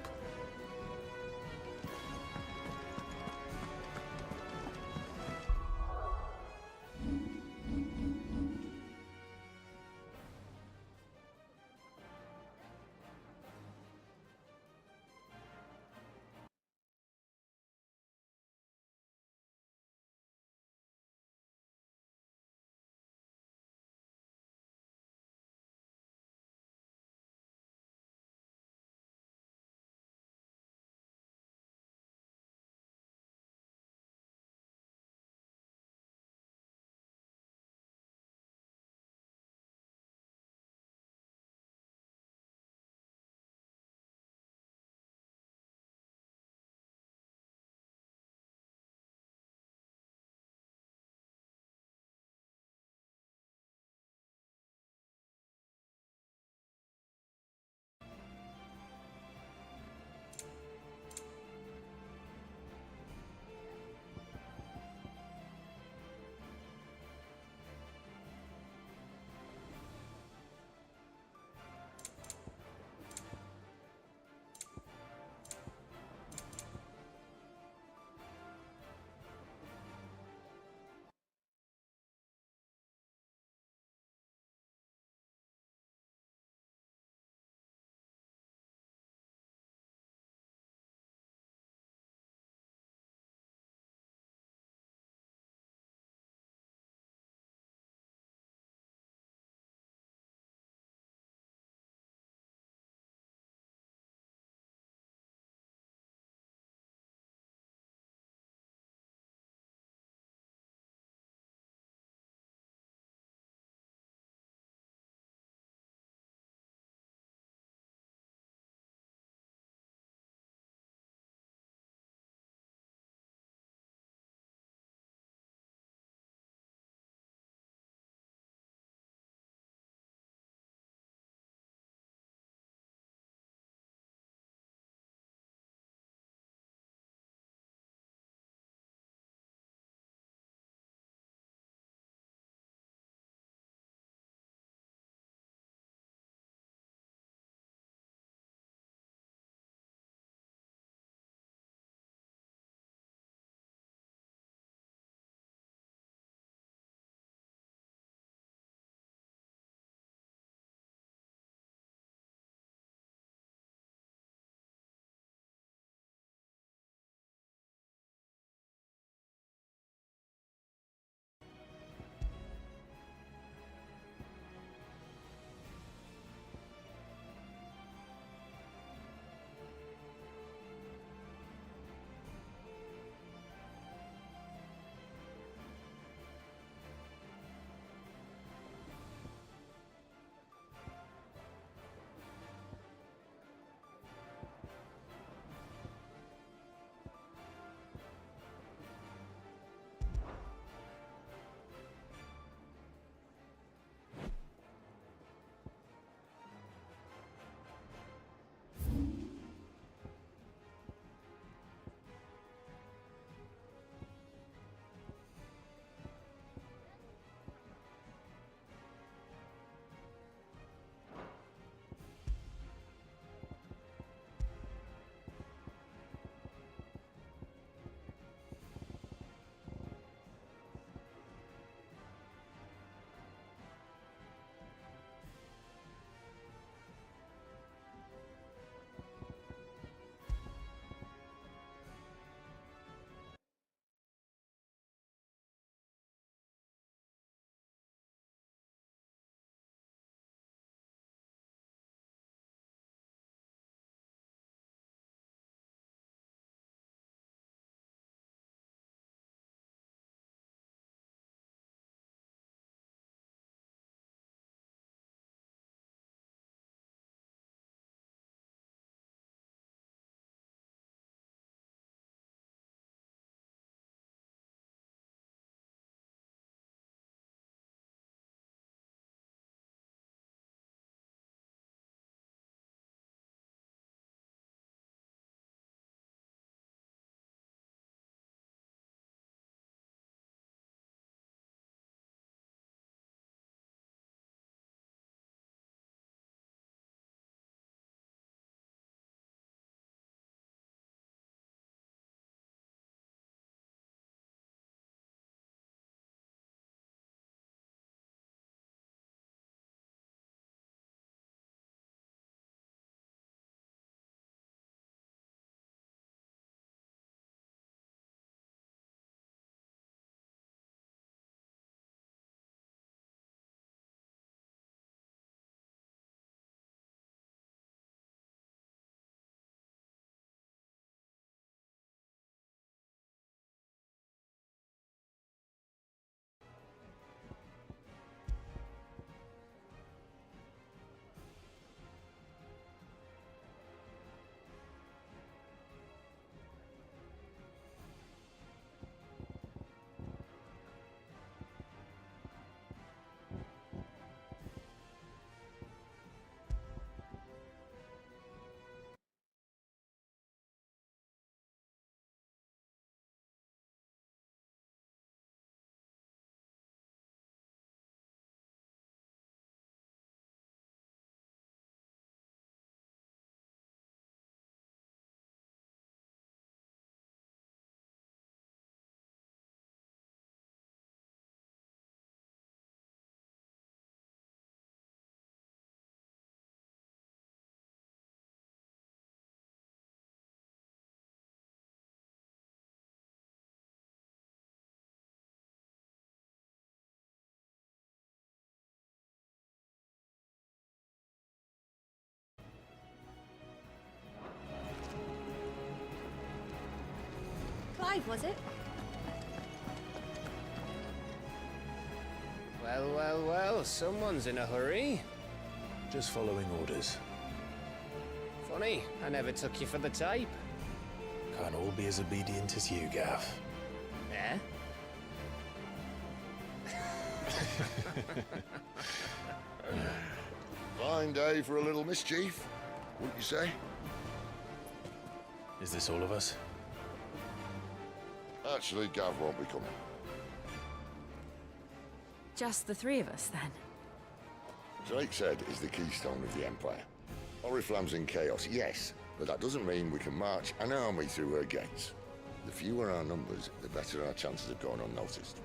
Clive, was it? Well, well, well, someone's in a hurry. Just following orders. Funny, I never took you for the type. Can't all be as obedient as you, Gav. Eh? Fine day for a little mischief, wouldn't you say? Is this all of us? Actually, Gav won't be coming. Just the three of us, then? Drake's Head is the keystone of the Empire. Oriflamme's in chaos, yes, but that doesn't mean we can march an army through her gates. The fewer our numbers, the better our chances of going unnoticed.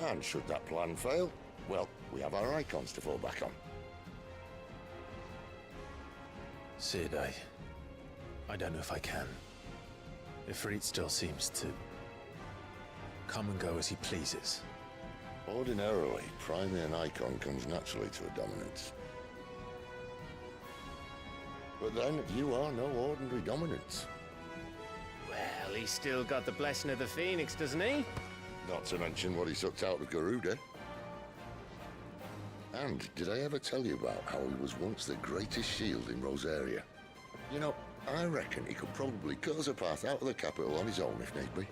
And should that plan fail, well, we have our icons to fall back on. Sid, I don't know if I can. Ifrit still seems to come and go as he pleases. Ordinarily, priming an icon comes naturally to a dominance. But then, you are no ordinary dominance. Well, he's still got the blessing of the Phoenix, doesn't he? Not to mention what he sucked out of Garuda. And did I ever tell you about how he was once the greatest shield in Rosaria? You know, I reckon he could probably cut us a path out of the capital on his own if need be.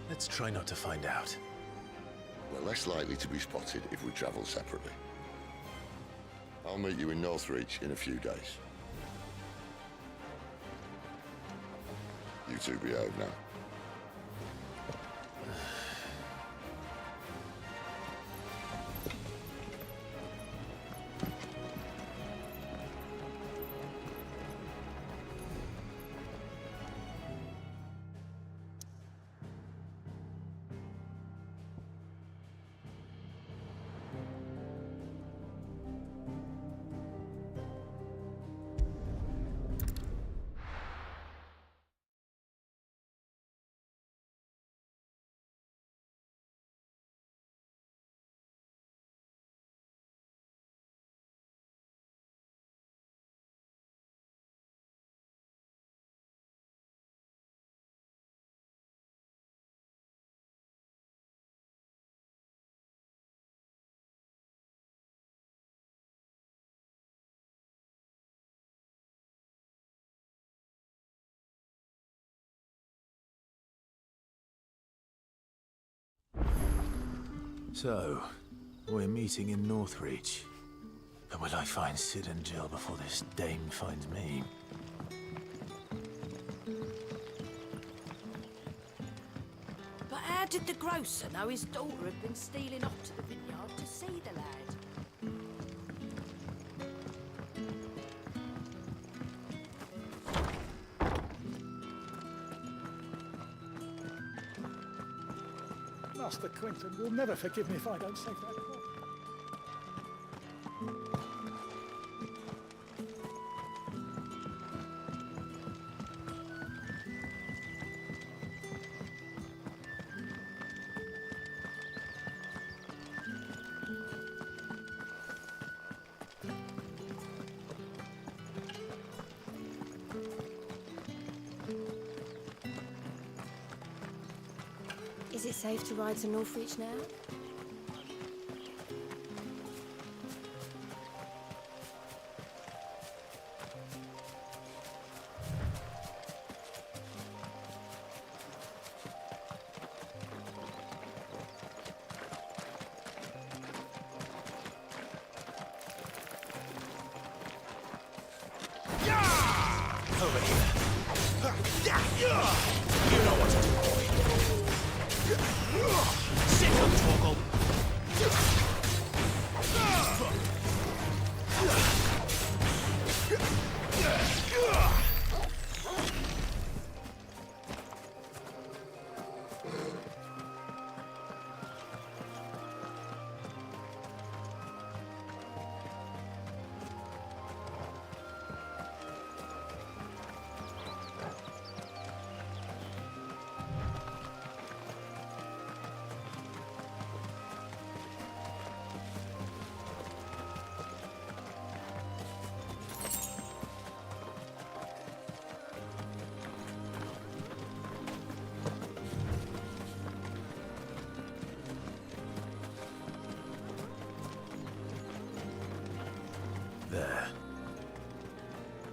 Let's try not to find out. We're less likely to be spotted if we travel separately. I'll meet you in Northreach in a few days. You two behave now. So, we're meeting in Northreach. But will I find Sid and Jill before this dame finds me? But how did the grocer know his daughter had been stealing off to the vineyard to see the lad? Master Quentin will never forgive me if I don't save that girl. Is it safe to ride to Northreach now? Over here. You know what to do, boy. Sit up, Torgal.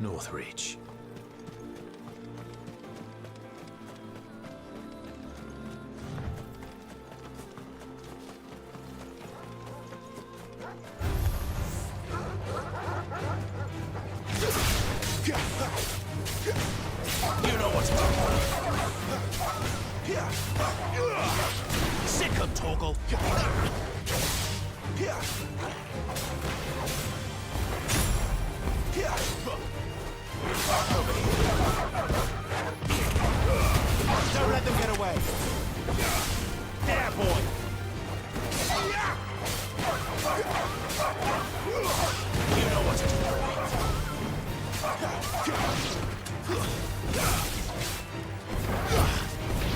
Northreach. You know what's going on. Sick of Torgal. Don't let them get away. There, boy. You know what to do.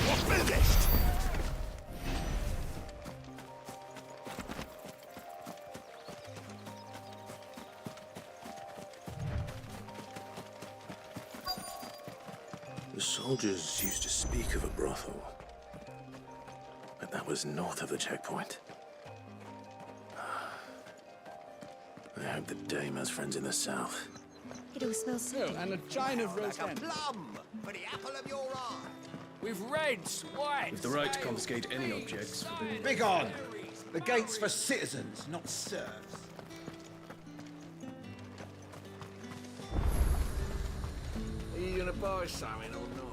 We're finished. The soldiers used to speak of a brothel, but that was north of the checkpoint. I hope the dame has friends in the south. It all smells so. And a chine of rose Like a plum for the apple of your eye. with reds, whites. With the right to confiscate any objects. Big on! The gate's for citizens, not serfs. Are you gonna buy something or not?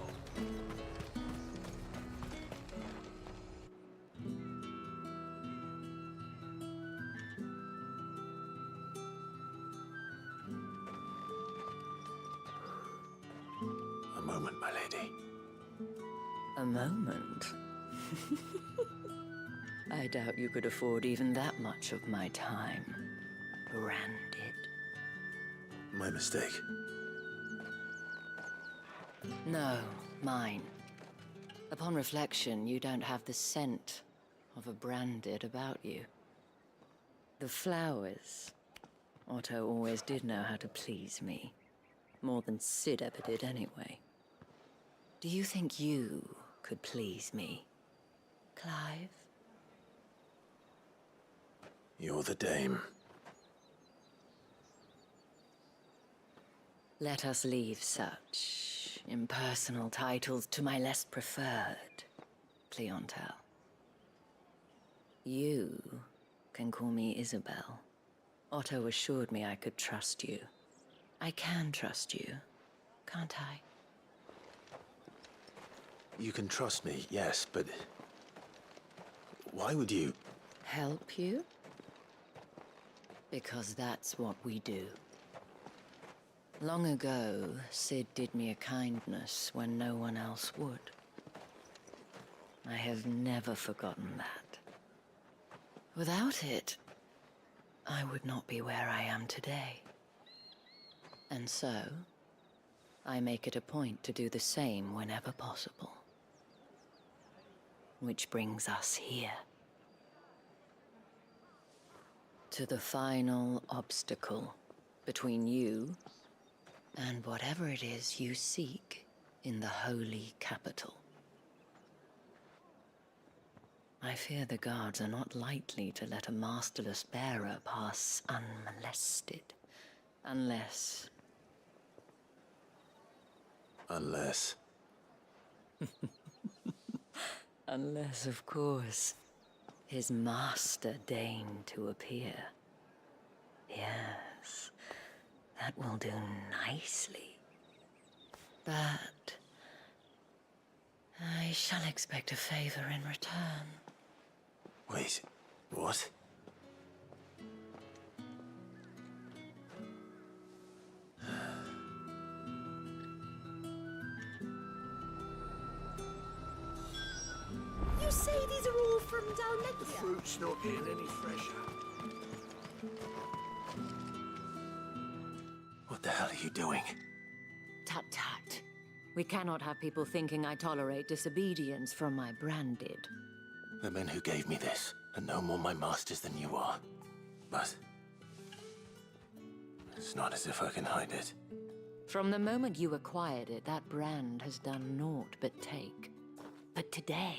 A moment, my lady. A moment? I doubt you could afford even that much of my time. Branded. My mistake. No, mine. Upon reflection, you don't have the scent of a branded about you. The flowers. Otto always did know how to please me. More than Sid ever did anyway. Do you think you could please me, Clive? You're the dame. Let us leave such impersonal titles to my less preferred clientele. You can call me Isabel. Otto assured me I could trust you. I can trust you, can't I? You can trust me, yes, but why would you? Help you? Because that's what we do. Long ago, Sid did me a kindness when no one else would. I have never forgotten that. Without it, I would not be where I am today. And so, I make it a point to do the same whenever possible. Which brings us here. To the final obstacle between you and whatever it is you seek in the holy capital. I fear the guards are not likely to let a masterless bearer pass unmolested. Unless... Unless, of course, his master deigned to appear. Yes, that will do nicely. But I shall expect a favor in return. Wait, what? You say these are all from Dalmetia? The fruit's not getting any fresher. What the hell are you doing? Tut tut. We cannot have people thinking I tolerate disobedience from my branded. The men who gave me this are no more my masters than you are. But it's not as if I can hide it. From the moment you acquired it, that brand has done naught but take. But today,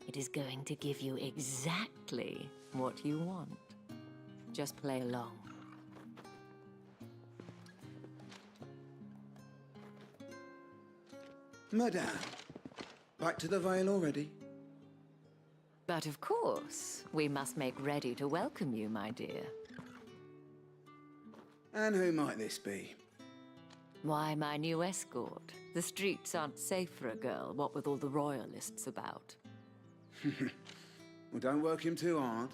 it is going to give you exactly what you want. Just play along. Madame, back to the Vale already? But of course, we must make ready to welcome you, my dear. And who might this be? Why, my new escort. The streets aren't safe for a girl, what with all the royalists about. Well, don't work him too hard.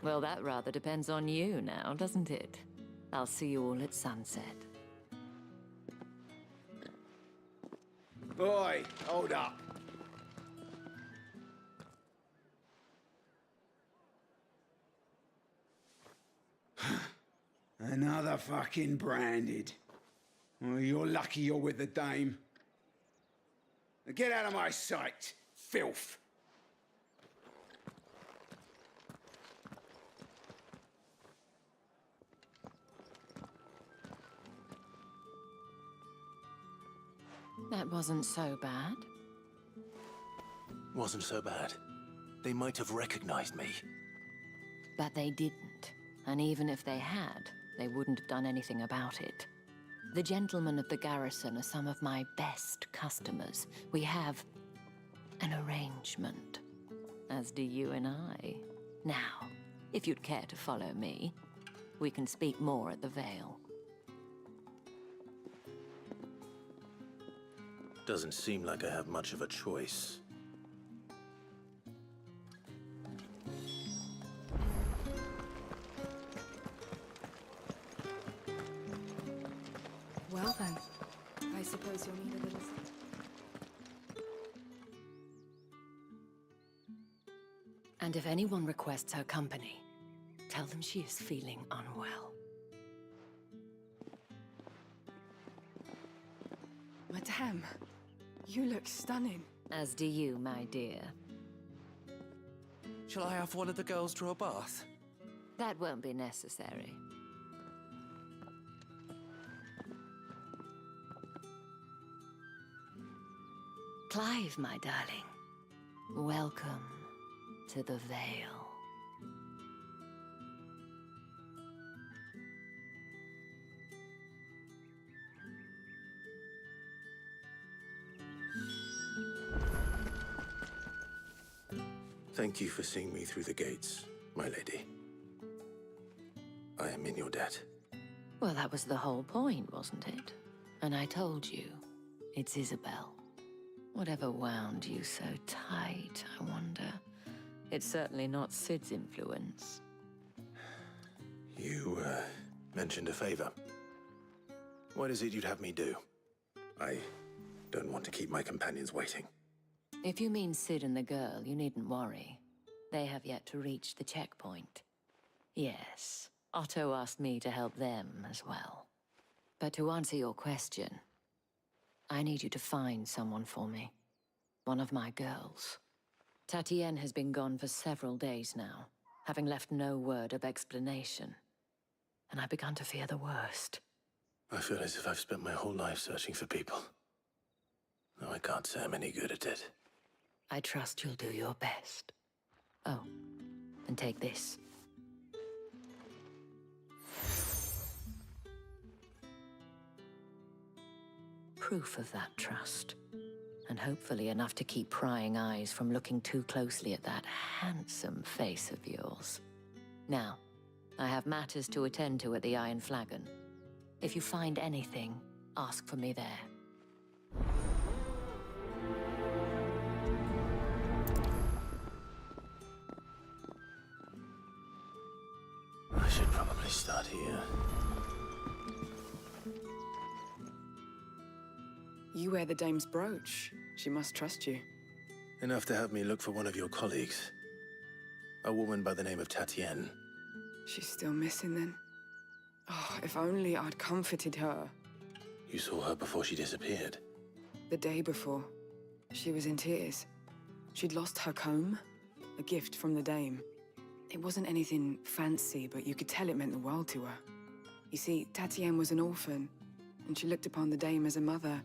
Well, that rather depends on you now, doesn't it? I'll see you all at sunset. Boy, hold up. Another fucking branded. Well, you're lucky you're with the dame. Now get out of my sight, filth. That wasn't so bad. Wasn't so bad. They might have recognized me. But they didn't. And even if they had, they wouldn't have done anything about it. The gentlemen of the garrison are some of my best customers. We have an arrangement, as do you and I. Now, if you'd care to follow me, we can speak more at the Vale. Doesn't seem like I have much of a choice. Well then, I suppose you'll need a little... And if anyone requests her company, tell them she is feeling unwell. Madame, you look stunning. As do you, my dear. Shall I have one of the girls draw a bath? That won't be necessary. Clive, my darling. Welcome to the Vale. Thank you for seeing me through the gates, my lady. I am in your debt. Well, that was the whole point, wasn't it? And I told you, it's Isabel. Whatever wound you so tight, I wonder. It's certainly not Sid's influence. You, mentioned a favor. What is it you'd have me do? I don't want to keep my companions waiting. If you mean Sid and the girl, you needn't worry. They have yet to reach the checkpoint. Yes, Otto asked me to help them as well. But to answer your question, I need you to find someone for me. One of my girls. Tatienne has been gone for several days now, having left no word of explanation. And I've begun to fear the worst. I feel as if I've spent my whole life searching for people. Though I can't say I'm any good at it. I trust you'll do your best. Oh, and take this. Proof of that trust. And hopefully enough to keep prying eyes from looking too closely at that handsome face of yours. Now, I have matters to attend to at the Iron Flagon. If you find anything, ask for me there. I should probably start here. You wear the dame's brooch. She must trust you. Enough to have me look for one of your colleagues. A woman by the name of Tatienne. She's still missing then? Oh, if only I'd comforted her. You saw her before she disappeared. The day before. She was in tears. She'd lost her comb, a gift from the dame. It wasn't anything fancy, but you could tell it meant the world to her. You see, Tatienne was an orphan, and she looked upon the dame as a mother,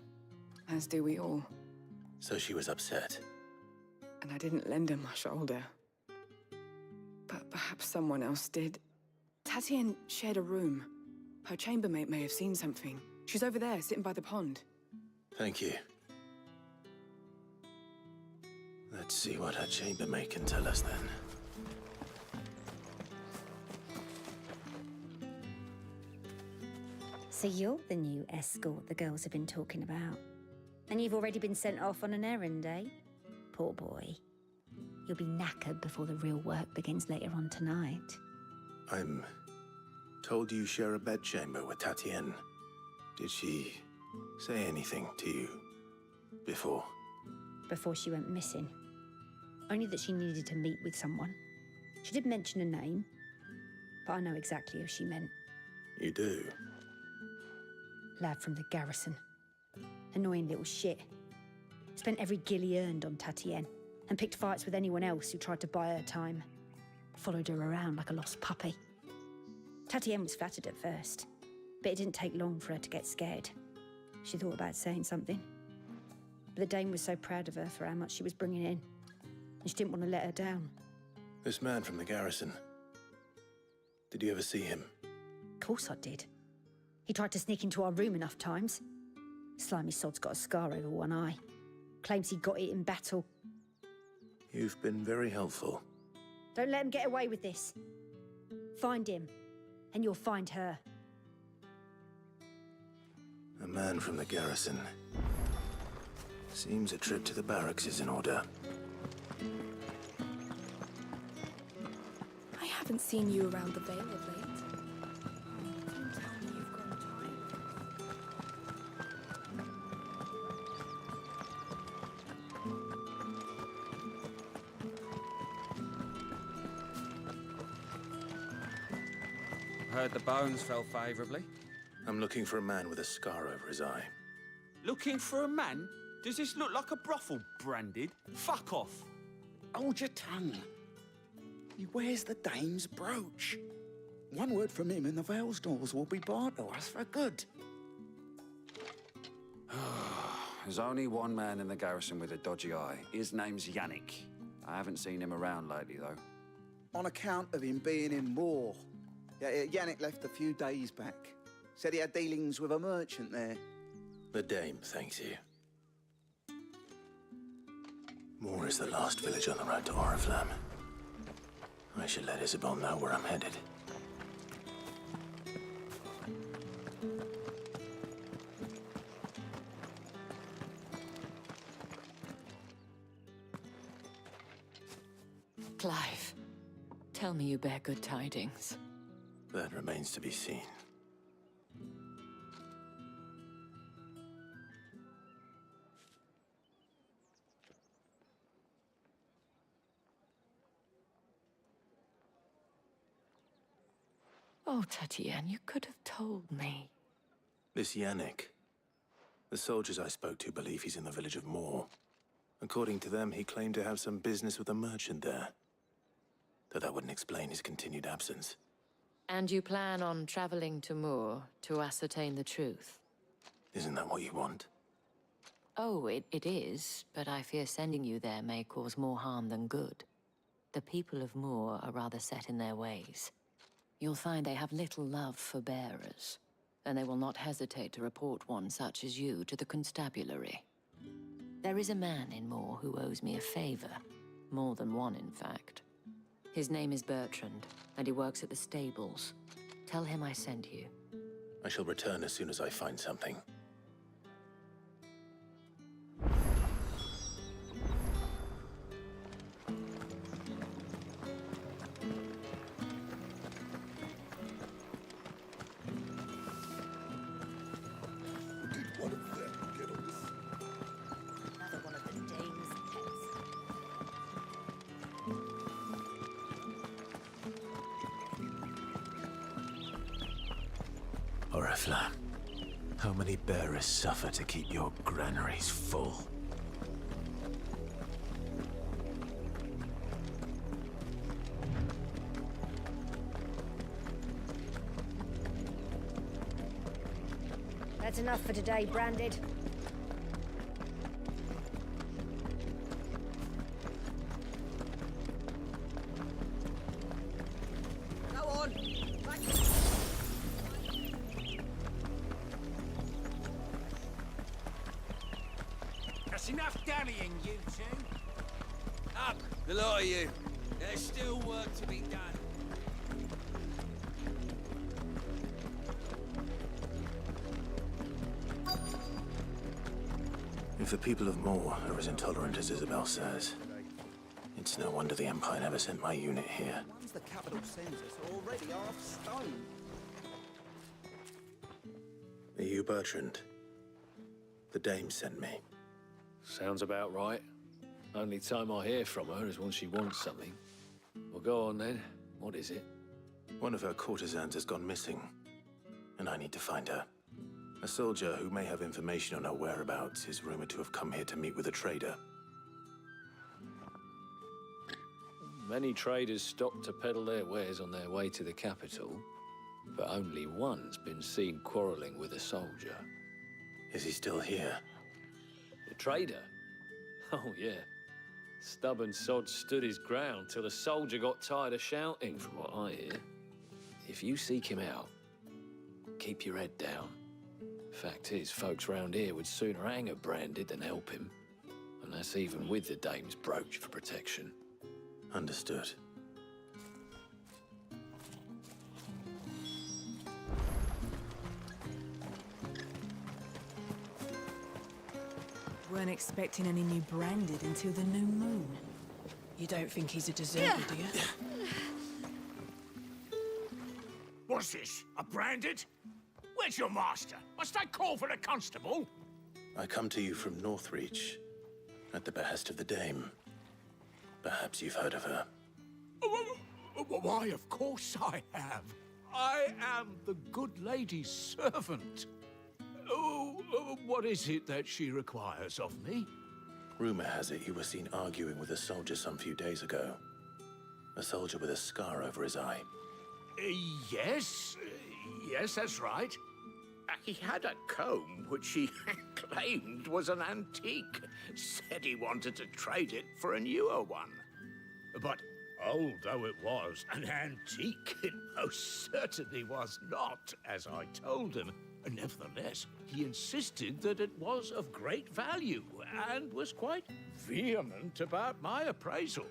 as do we all. So she was upset. And I didn't lend her my shoulder. But perhaps someone else did. Tatienne shared a room. Her chambermaid may have seen something. She's over there, sitting by the pond. Thank you. see what her chambermaid can tell us then. So you're the new escort the girls have been talking about. And you've already been sent off on an errand, eh? Poor boy. You'll be knackered before the real work begins later on tonight. I'm told you share a bedchamber with Tatienne. Did she say anything to you before? Before she went missing. Only that she needed to meet with someone. She did mention a name, but I know exactly who she meant. You do? Lad from the garrison. Annoying little shit. Spent every guil he earned on Tatienne, and picked fights with anyone else who tried to buy her time. Followed her around like a lost puppy. Tatienne was flattered at first, but it didn't take long for her to get scared. She thought about saying something. But the dame was so proud of her for how much she was bringing in, and she didn't want to let her down. This man from the garrison. Did you ever see him? Of course I did. He tried to sneak into our room enough times. Slimy sod's got a scar over one eye. Claims he got it in battle. You've been very helpful. Don't let him get away with this. Find him, and you'll find her. A man from the garrison. Seems a trip to the barracks is in order. I haven't seen you around the Vale of late. Don't tell me you've grown Heard the bones fell favourably. I'm looking for a man with a scar over his eye. Looking for a man? Does this look like a brothel, Branded? Fuck off. Hold your tongue. He wears the dame's brooch. One word from him and the Vale's doors will be barred to us for good. There's only one man in the garrison with a dodgy eye. His name's Yannick. I haven't seen him around lately, though. On account of him being in war. Yeah, Yannick left a few days back. Said he had dealings with a merchant there. The dame thanks you. Moor is the last village on the road to Oriflamme. I should let Isabel know where I'm headed. Clive, tell me you bear good tidings. That remains to be seen. Oh, Tatienne, you could have told me. This Yannick. The soldiers I spoke to believe he's in the village of Moor. According to them, he claimed to have some business with a merchant there. Though that wouldn't explain his continued absence. And you plan on traveling to Moor to ascertain the truth? Isn't that what you want? Oh, it is, but I fear sending you there may cause more harm than good. The people of Moor are rather set in their ways. You'll find they have little love for bearers, and they will not hesitate to report one such as you to the constabulary. There is a man in Moor who owes me a favor. More than one, in fact. His name is Bertrand, and he works at the stables. Tell him I sent you. I shall return as soon as I find something. Another one of the dame's pets. Oriflamme, how many bearers suffer to keep your granaries full? That's enough for today, Branded. Go on. That's enough dallying, you two. The lot of you. There's still work to be done. If the people of Moor are as intolerant as Isabel says, it's no wonder the Empire never sent my unit here. Once the capital sends us are already half stone. Are you Bertrand? The dame sent me. Sounds about right. Only time I hear from her is when she wants something. Well, go on then. What is it? One of her courtesans has gone missing, and I need to find her. A soldier who may have information on her whereabouts is rumored to have come here to meet with a trader. Many traders stop to peddle their wares on their way to the capital, but only one's been seen quarreling with a soldier. Is he still here? The trader? Oh, yeah. Stubborn sod stood his ground till the soldier got tired of shouting, from what I hear. If you seek him out, keep your head down. Fact is, folks round here would sooner hang a branded than help him. And that's even with the dame's brooch for protection. Understood. Weren't expecting any new branded until the new moon. You don't think he's a deserter, do you? What's this? A branded? Where's your master? Must I call for the constable? I come to you from Northreach, at the behest of the dame. Perhaps you've heard of her. Why, of course I have. I am the good lady's servant. What is it that she requires of me? Rumor has it you were seen arguing with a soldier some few days ago. A soldier with a scar over his eye. Yes, that's right. He had a comb which he claimed was an antique. Said he wanted to trade it for a newer one. But old though it was, an antique it most certainly was not, as I told him. Nevertheless, he insisted that it was of great value and was quite vehement about my appraisal.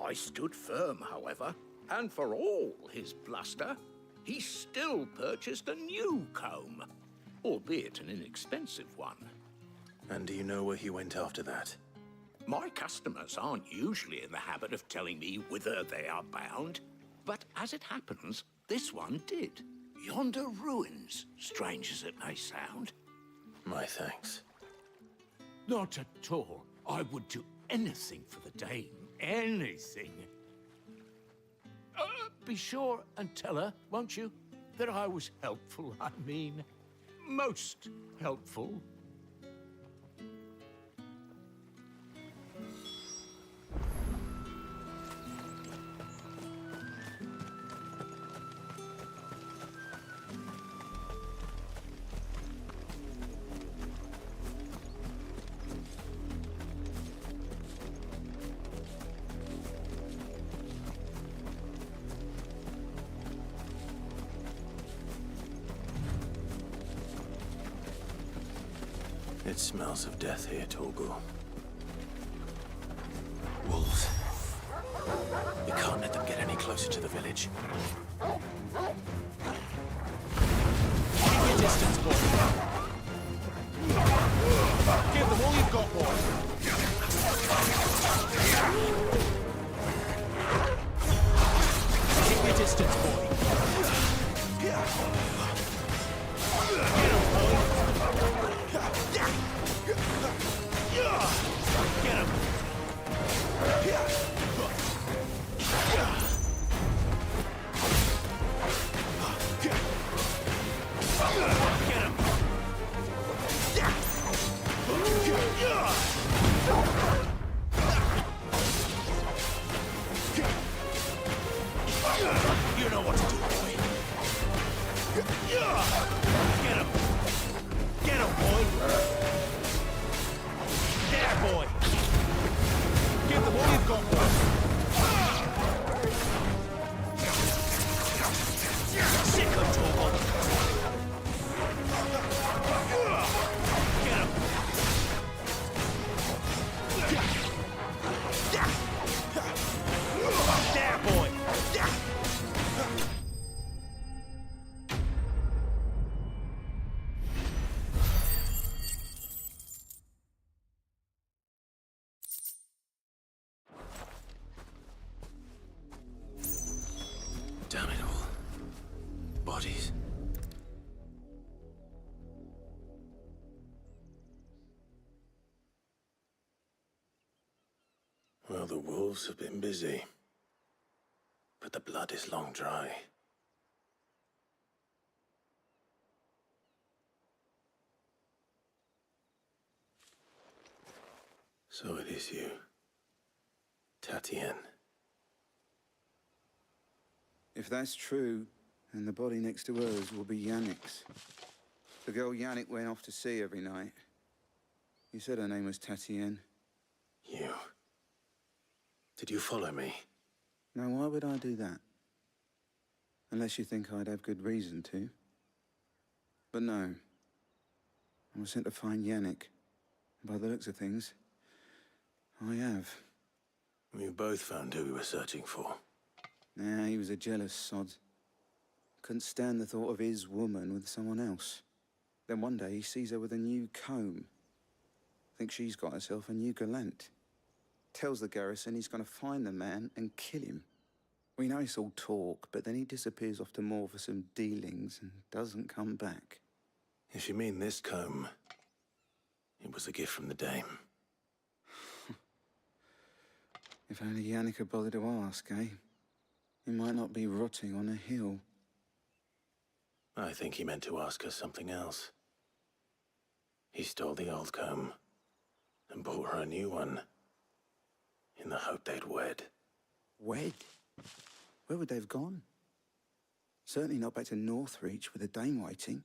I stood firm, however, and for all his bluster, he still purchased a new comb, albeit an inexpensive one. And do you know where he went after that? My customers aren't usually in the habit of telling me whither they are bound, but as it happens, this one did. Yonder ruins, strange as it may sound. My thanks. Not at all. I would do anything for the dame. Anything. Be sure and tell her, won't you, that I was helpful, I mean, most helpful. It smells of death here, Torgal. Wolves. We can't let them get any closer to the village. Keep your distance, boy. Give them all you've got, boy. Keep your distance, boy. Get him, boy. Get him! You know what to do, boy. Well, the wolves have been busy, but the blood is long dry. So it is you, Tatienne. If that's true, then the body next to hers will be Yannick's. The girl Yannick went off to see every night. You said her name was Tatienne. You... Did you follow me? Now, why would I do that? Unless you think I'd have good reason to. But no. I was sent to find Yannick. By the looks of things, I have. We both found who we were searching for. Nah, he was a jealous sod. Couldn't stand the thought of his woman with someone else. Then one day he sees her with a new comb. Thinks she's got herself a new gallant. Tells the garrison he's gonna find the man and kill him. We know it's all talk, but then he disappears off to Moor for some dealings and doesn't come back. If you mean this comb, it was a gift from the dame. If only Yannick had bothered to ask, eh? He might not be rotting on a hill. I think he meant to ask her something else. He stole the old comb and bought her a new one in the hope they'd wed. Wed? Where would they have gone? Certainly not back to Northreach with a dame waiting.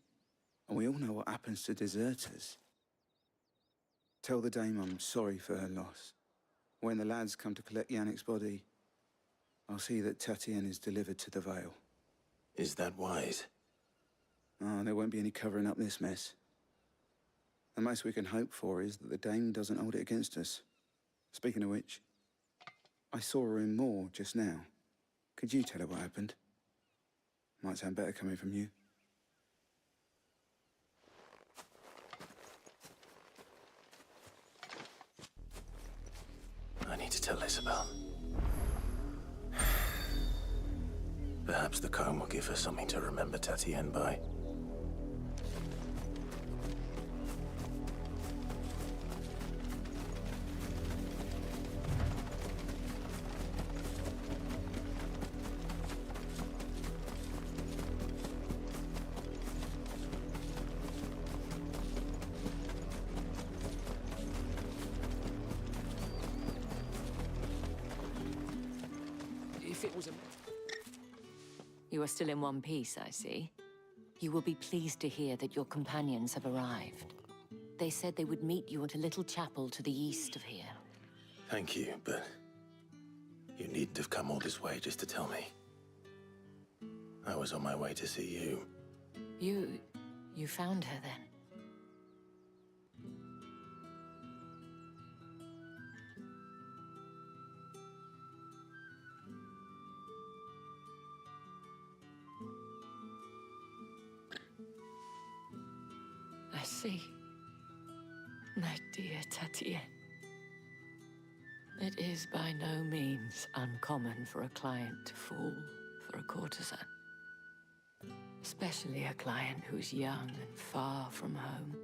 And we all know what happens to deserters. Tell the dame I'm sorry for her loss. When the lads come to collect Yannick's body, I'll see that Tatienne is delivered to the Vale. Is that wise? Oh, there won't be any covering up this mess. The most we can hope for is that the dame doesn't hold it against us. Speaking of which, I saw her in Moor just now. Could you tell her what happened? Might sound better coming from you. I need to tell Isabel. Perhaps the comb will give her something to remember Tatienne by. If it was a... You are still in one piece, I see. You will be pleased to hear that your companions have arrived. They said they would meet you at a little chapel to the east of here. Thank you, but you needn't have come all this way just to tell me. I was on my way to see you. You found her then? I see. My dear Tatienne. It is by no means uncommon for a client to fall for a courtesan. Especially a client who's young and far from home.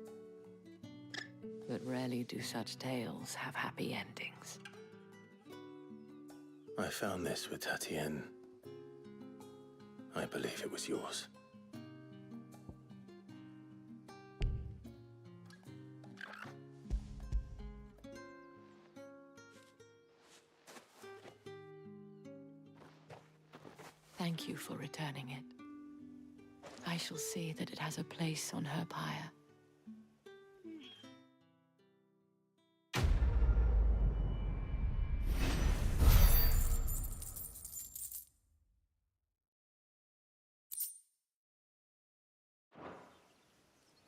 But rarely do such tales have happy endings. I found this with Tatienne. I believe it was yours. Thank you for returning it. I shall see that it has a place on her pyre.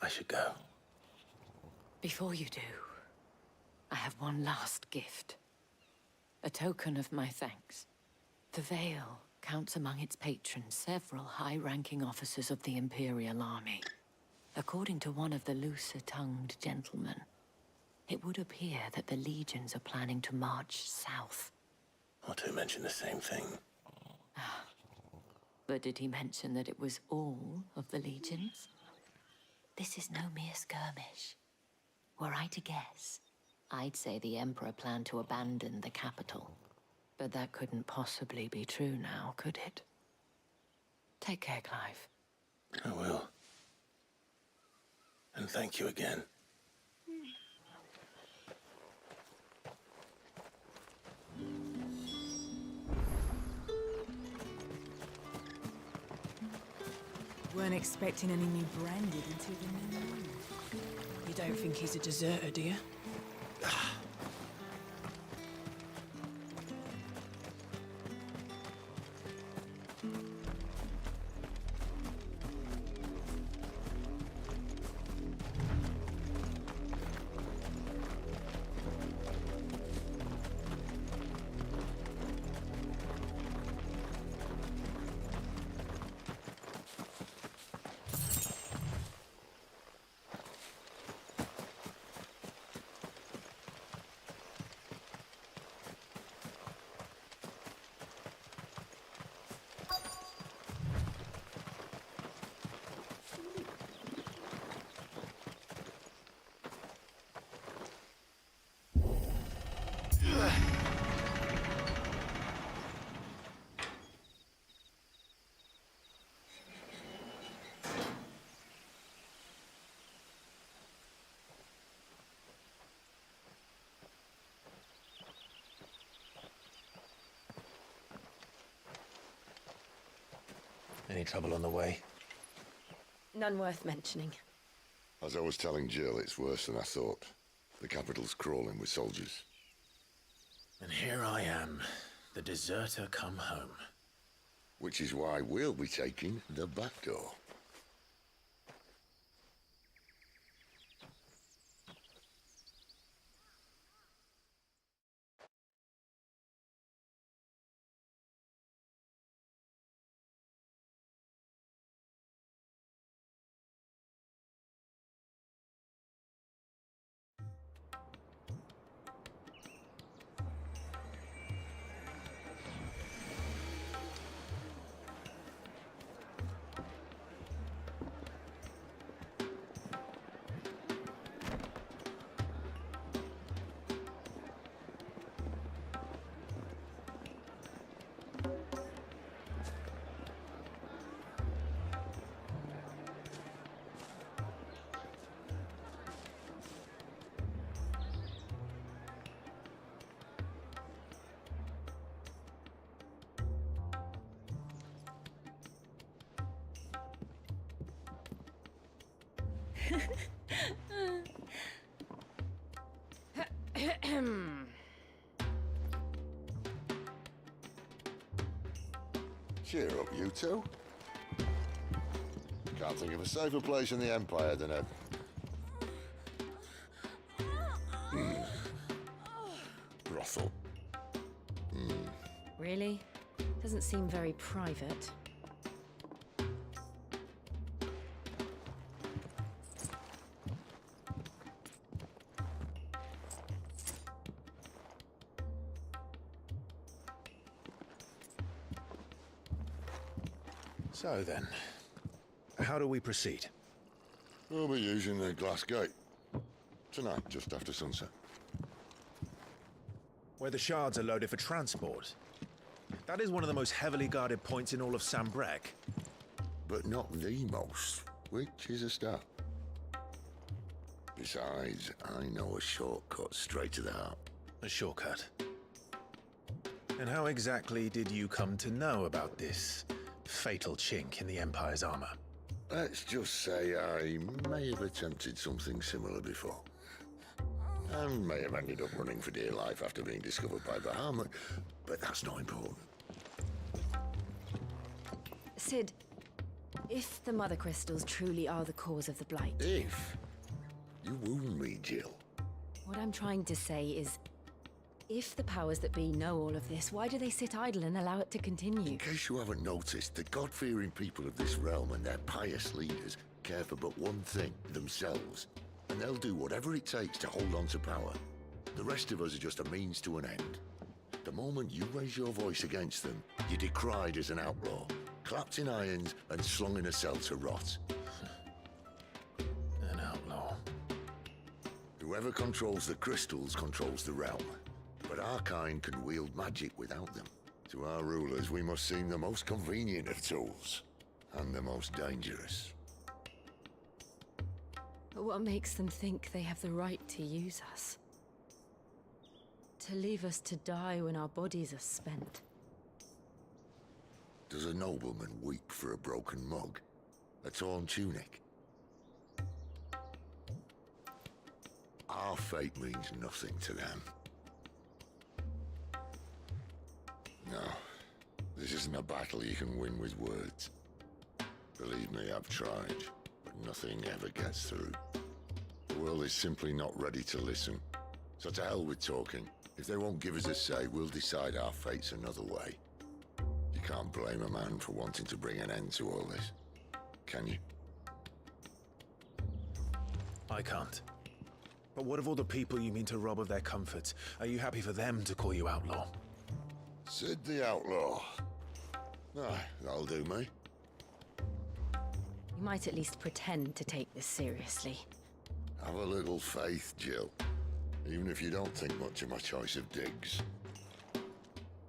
I should go. Before you do, I have one last gift. A token of my thanks. The Vale counts among its patrons several high-ranking officers of the Imperial Army. According to one of the looser-tongued gentlemen, it would appear that the legions are planning to march south. Or to mention the same thing. But did he mention that it was all of the legions? This is no mere skirmish. Were I to guess, I'd say the Emperor planned to abandon the capital. But that couldn't possibly be true now, could it? Take care, Clive. I will. And thank you again. Weren't expecting any new branded until the new moon. You don't think he's a deserter, do you? Any trouble on the way? None worth mentioning. As I was telling Jill, it's worse than I thought. The capital's crawling with soldiers. And here I am, the deserter come home. Which is why we'll be taking the back door. Cheer up, you two. Can't think of a safer place in the Empire than a... brothel. Really? Doesn't seem very private. So then, how do we proceed? We'll be using the glass gate. Tonight, just after sunset. Where the shards are loaded for transport. That is one of the most heavily guarded points in all of Sambrek. But not the most, which is a start. Besides, I know a shortcut straight to the heart. A shortcut? And how exactly did you come to know about this fatal chink in the Empire's armor? Let's just say I may have attempted something similar before. And may have ended up running for dear life after being discovered by Bahamut, but that's not important. Sid, if the Mother Crystals truly are the cause of the Blight... If? You wound me, Jill. What I'm trying to say is, if the powers that be know all of this, why do they sit idle and allow it to continue? In case you haven't noticed, the God-fearing people of this realm and their pious leaders care for but one thing, themselves. And they'll do whatever it takes to hold on to power. The rest of us are just a means to an end. The moment you raise your voice against them, you're decried as an outlaw, clapped in irons and slung in a cell to rot. An outlaw. To Whoever controls the crystals controls the realm. But our kind can wield magic without them. To our rulers, we must seem the most convenient of tools. And the most dangerous. But what makes them think they have the right to use us? To leave us to die when our bodies are spent? Does a nobleman weep for a broken mug? A torn tunic? Our fate means nothing to them. No, this isn't a battle you can win with words. Believe me, I've tried, but nothing ever gets through. The world is simply not ready to listen. So to hell with talking. If they won't give us a say, we'll decide our fates another way. You can't blame a man for wanting to bring an end to all this, can you? I can't. But what of all the people you mean to rob of their comforts? Are you happy for them to call you outlaw? Sid the outlaw. Ah, that'll do me. You might at least pretend to take this seriously. Have a little faith, Jill. Even if you don't think much of my choice of digs.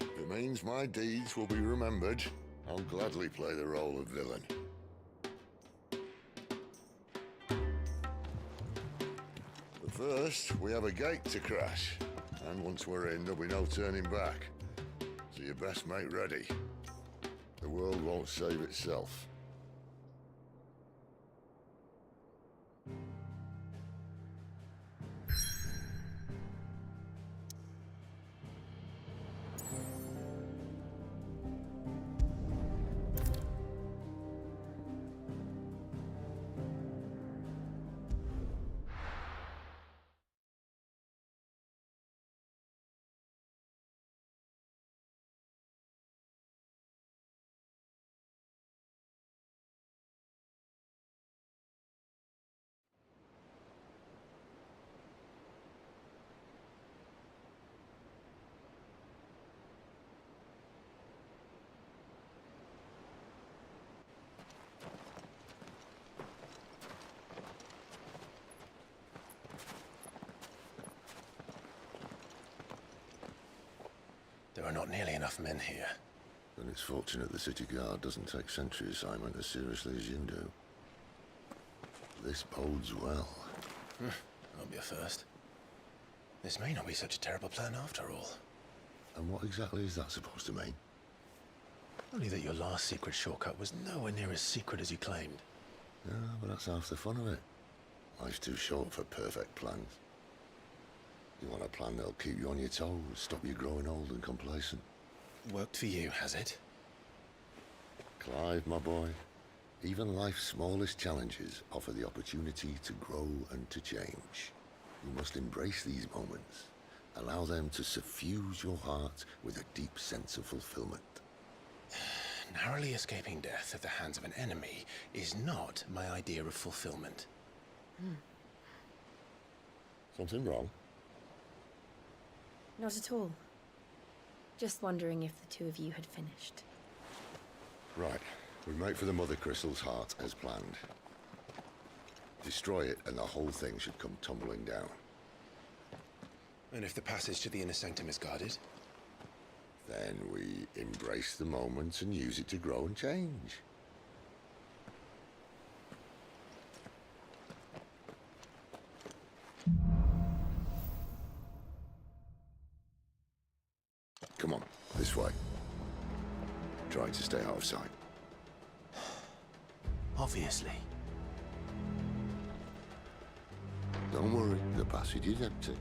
If it means my deeds will be remembered, I'll gladly play the role of villain. But first, we have a gate to crash. And once we're in, there'll be no turning back. So you best make ready. The world won't save itself. There are not nearly enough men here. Then it's fortunate the city guard doesn't take sentry assignment as seriously as you do. This bodes well. That'll be a first. This may not be such a terrible plan after all. And what exactly is that supposed to mean? Only that your last secret shortcut was nowhere near as secret as you claimed. Yeah, but that's half the fun of it. Life's too short for perfect plans. You want a plan that'll keep you on your toes, stop you growing old and complacent. Worked for you, has it? Clive, my boy, even life's smallest challenges offer the opportunity to grow and to change. You must embrace these moments. Allow them to suffuse your heart with a deep sense of fulfillment. Narrowly escaping death at the hands of an enemy is not my idea of fulfillment. Something wrong? Not at all. Just wondering if the two of you had finished. Right. We make for the Mother Crystal's heart as planned. Destroy it and the whole thing should come tumbling down. And if the passage to the inner sanctum is guarded? Then we embrace the moment and use it to grow and change. Come on, this way. Try to stay out of sight. Obviously. Don't worry, the passage is empty.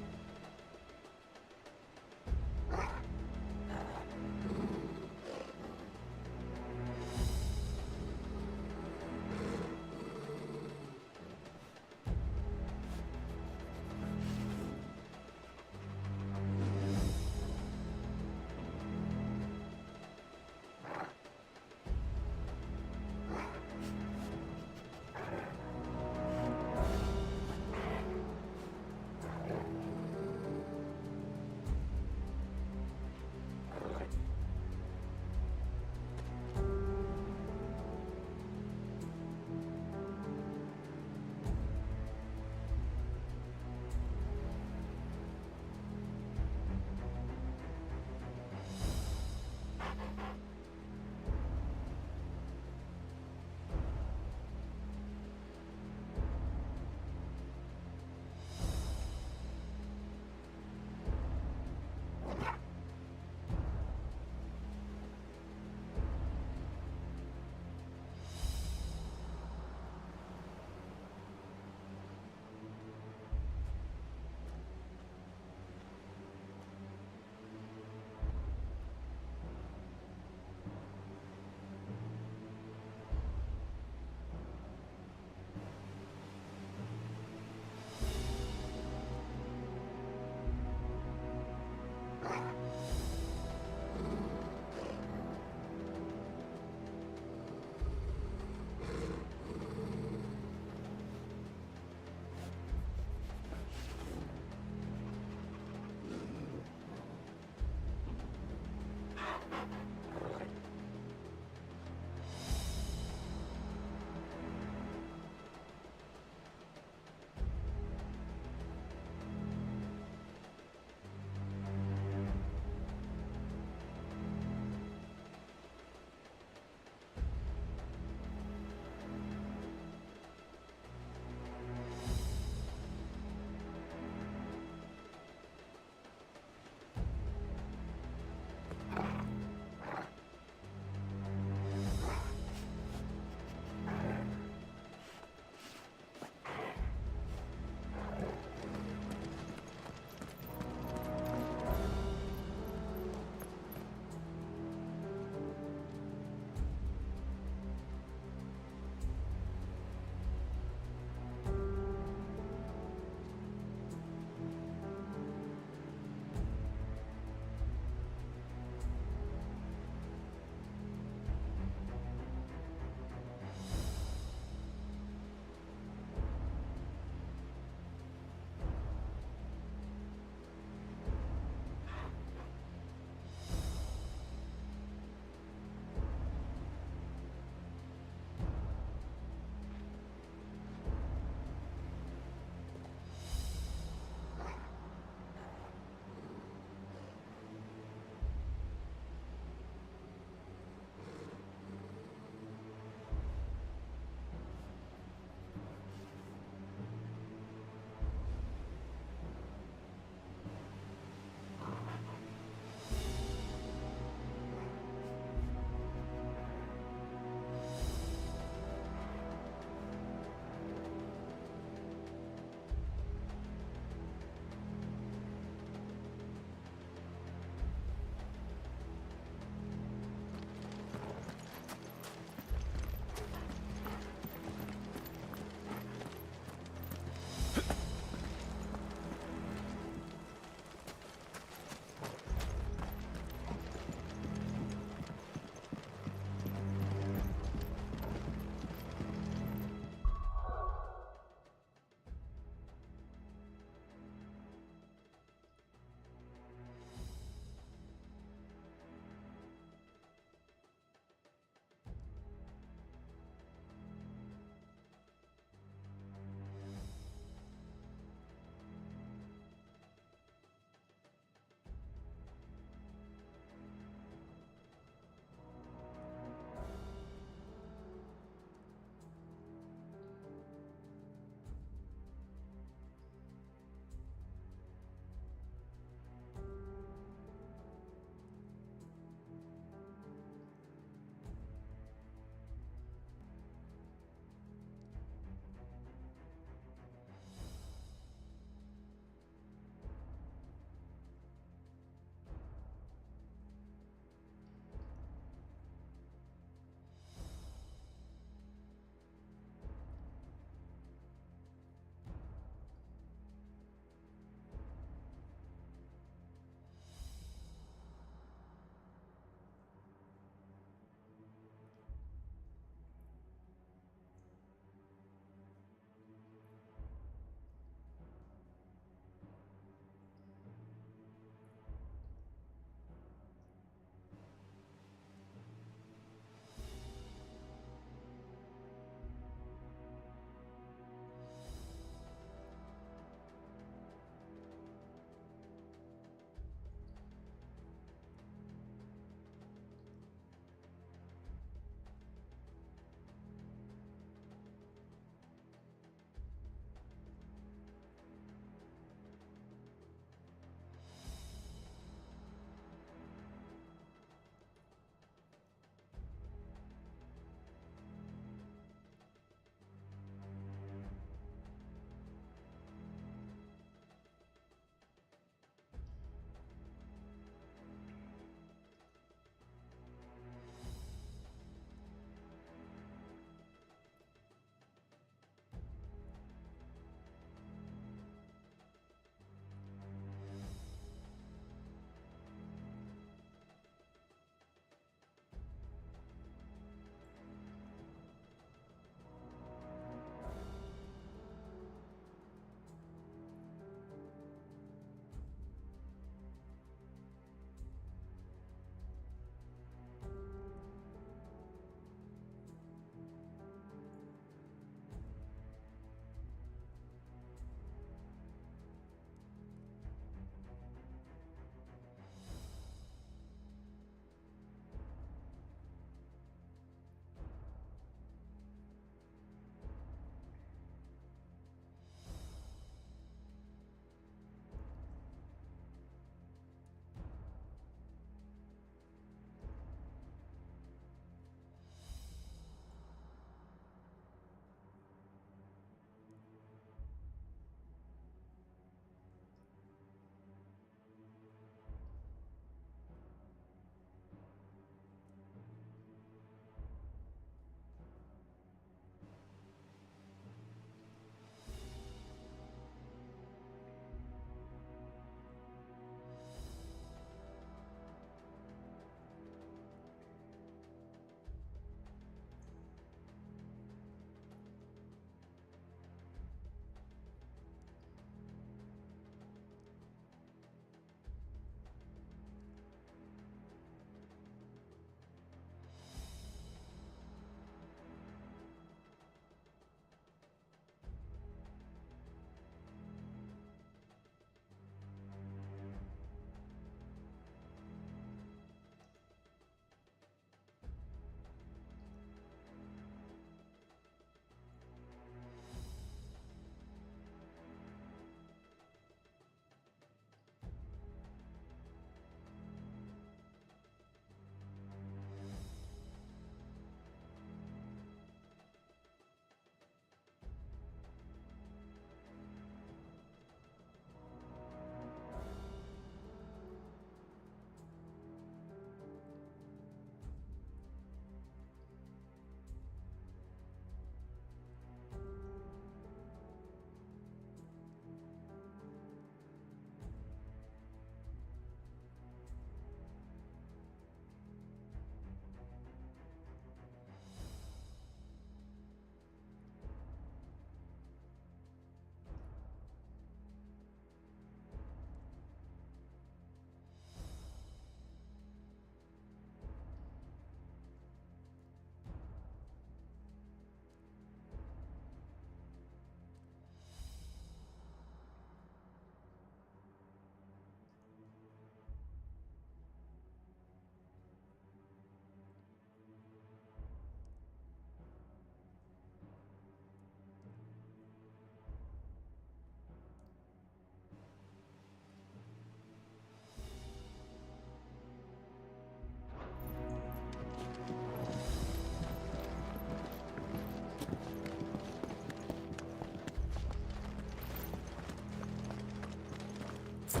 All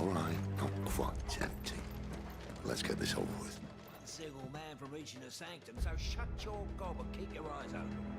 right, not quite tempting. Let's get this over with. One single man from reaching the sanctum, so shut your gob and keep your eyes open.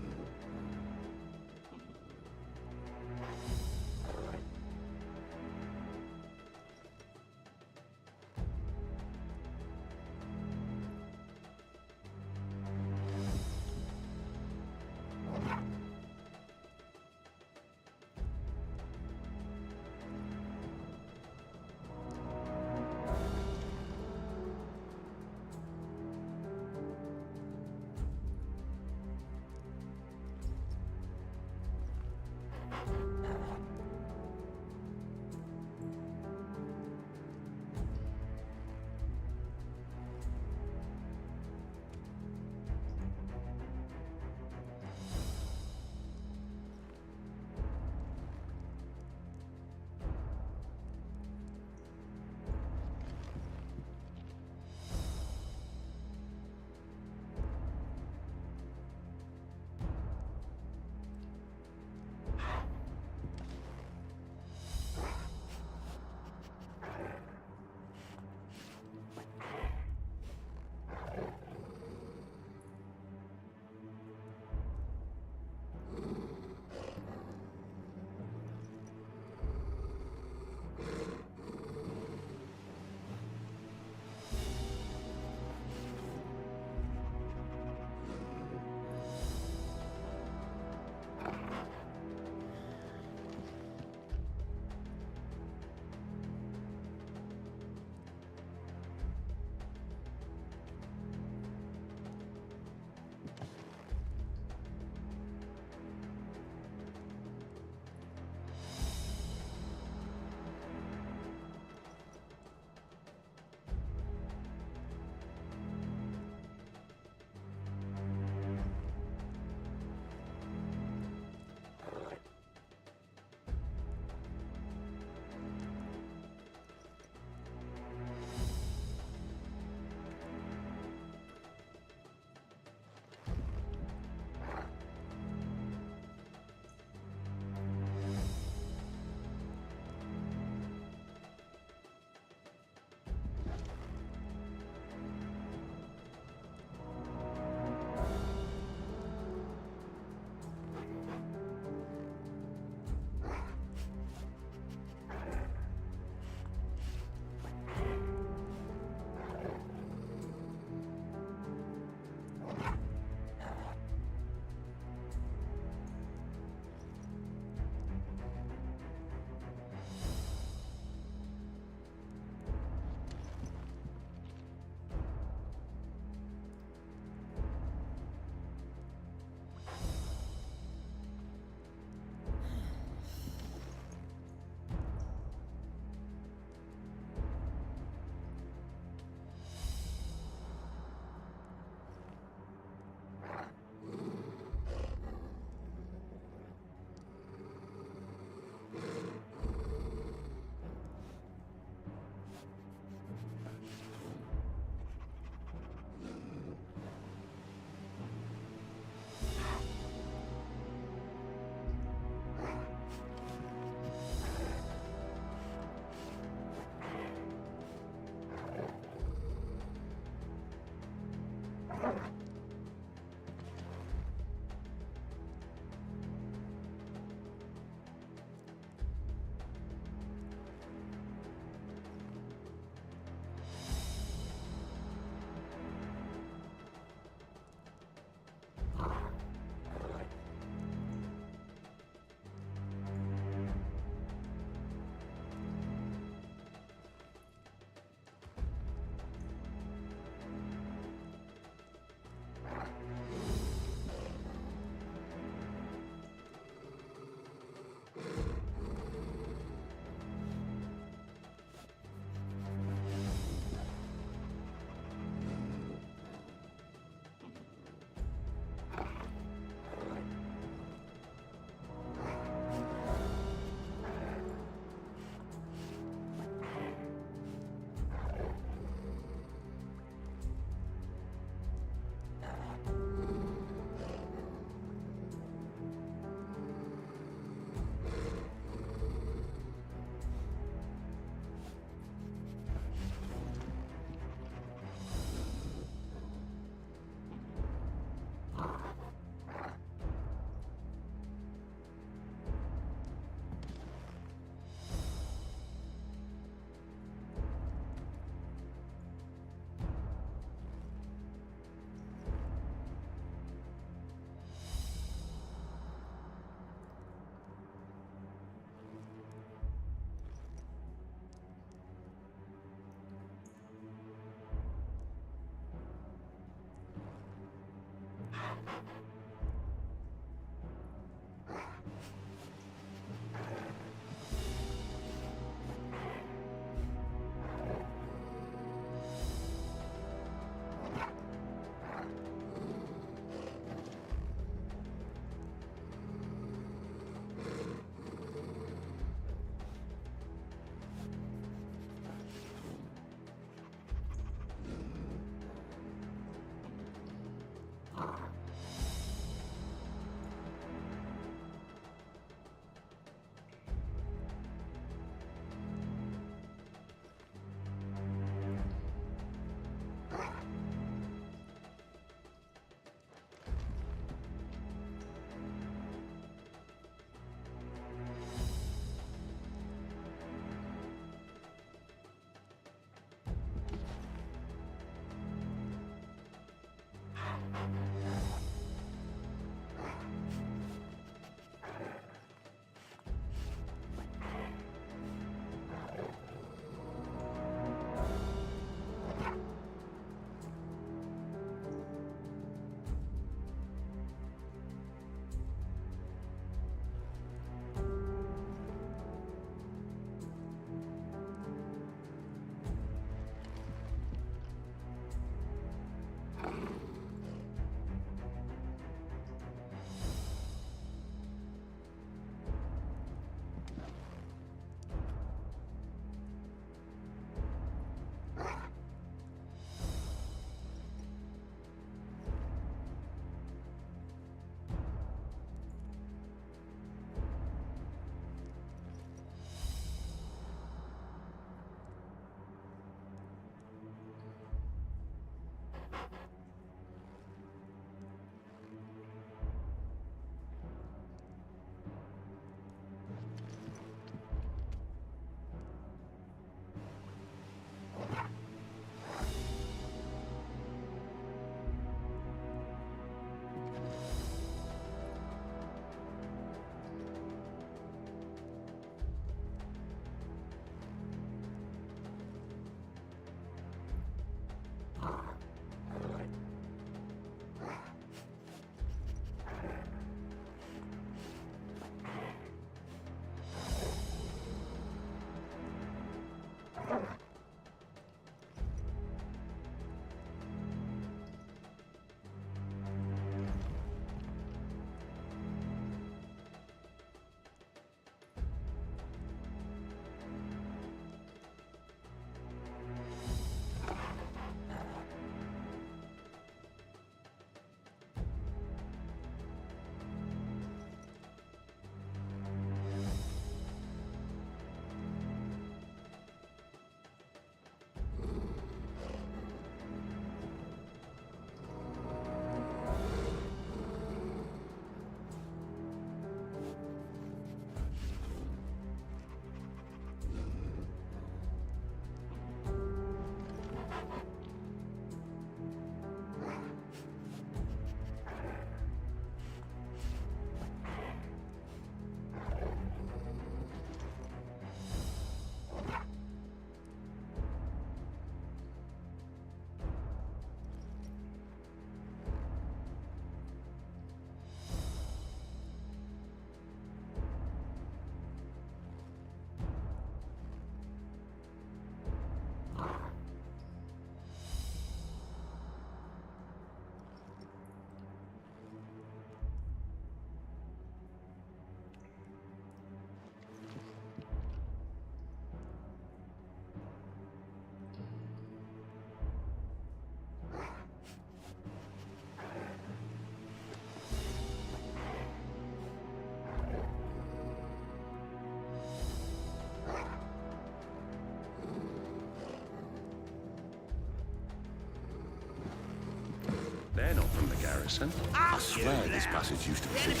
They're not from the garrison. I swear this passage used to be fitted.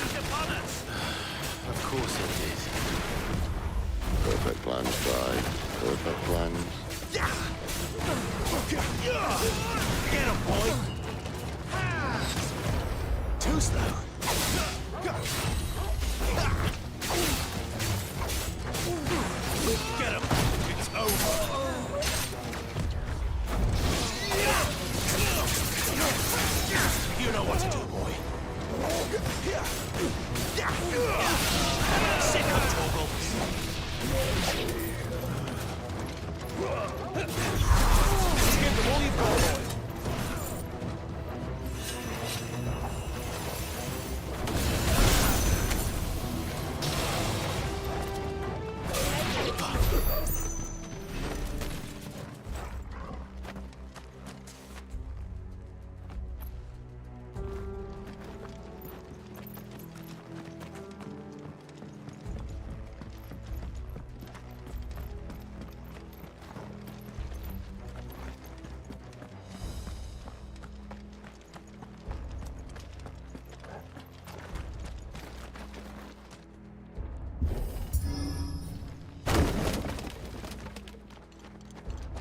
Of course it did. Perfect plans, Spy. Perfect plans. Get him, boy! Too slow. Get him! It's over! You know what to do, boy. Sick of Torgal. Give them all you've got, boy.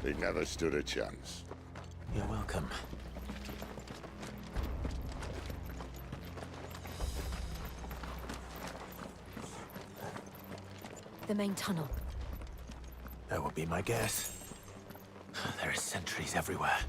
He never stood a chance. You're welcome. The main tunnel. That would be my guess. There are sentries everywhere.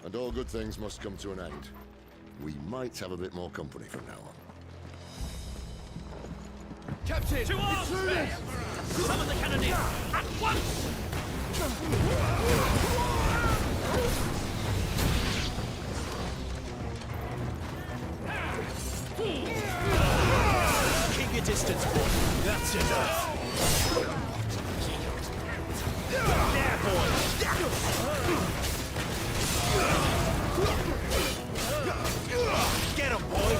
And all good things must come to an end. We might have a bit more company from now on. Captain! To arms! Summon the cannoneer! At once! Keep your distance, boy. That's enough. There, boy! Get him, boy!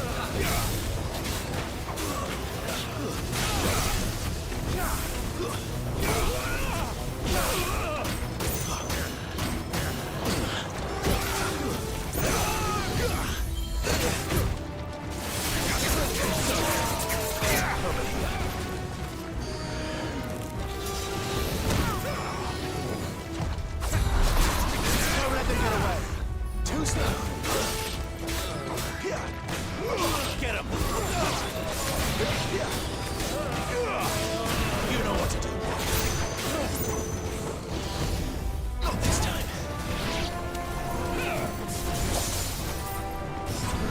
Don't let them get away. Too slow. Get him! You know what to do. Not this time.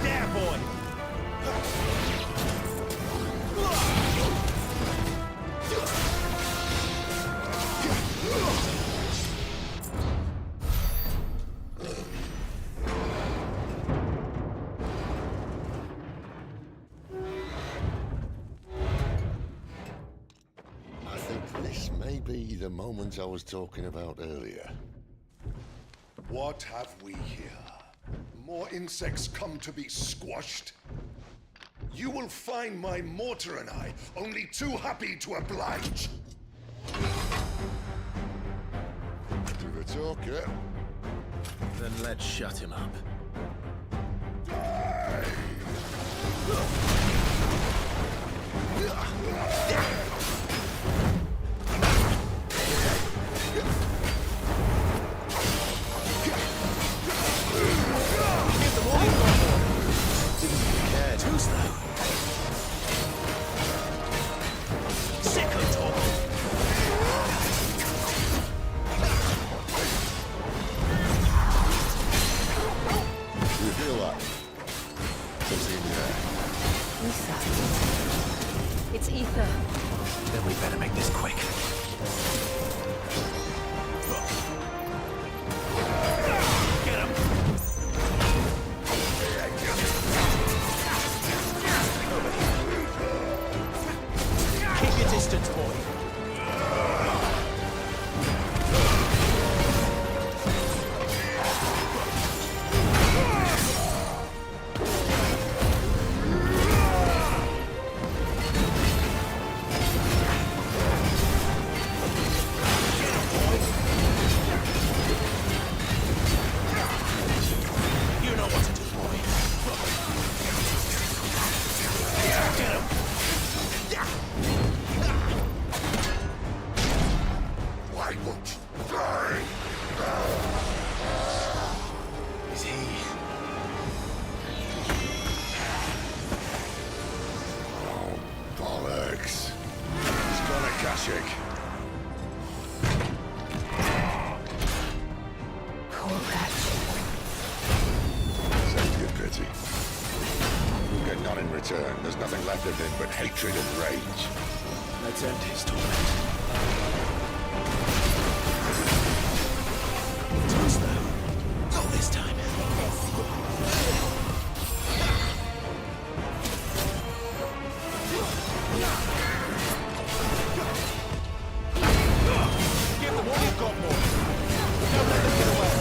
There, boy! I think this may be the moment I was talking about earlier. What have we here? More insects come to be squashed? You will find my mortar and I only too happy to oblige. Do the talk, yeah? Then let's shut him up. Too slow. Sick of talking. You feel that? Something in there. Ether. It's ether. Then we better make this quick. Get him! Keep your distance, boy. You know what to do, boy. Get him! Why won't you die? Is he? Oh, bollocks. He's got a Kashik. Poor wretch. Save your pity. You'll get none in return. There's nothing left of him but hatred and rage. Let's end his torment. Too slow. Not this time. Give them all you've got, more. Don't let them get away.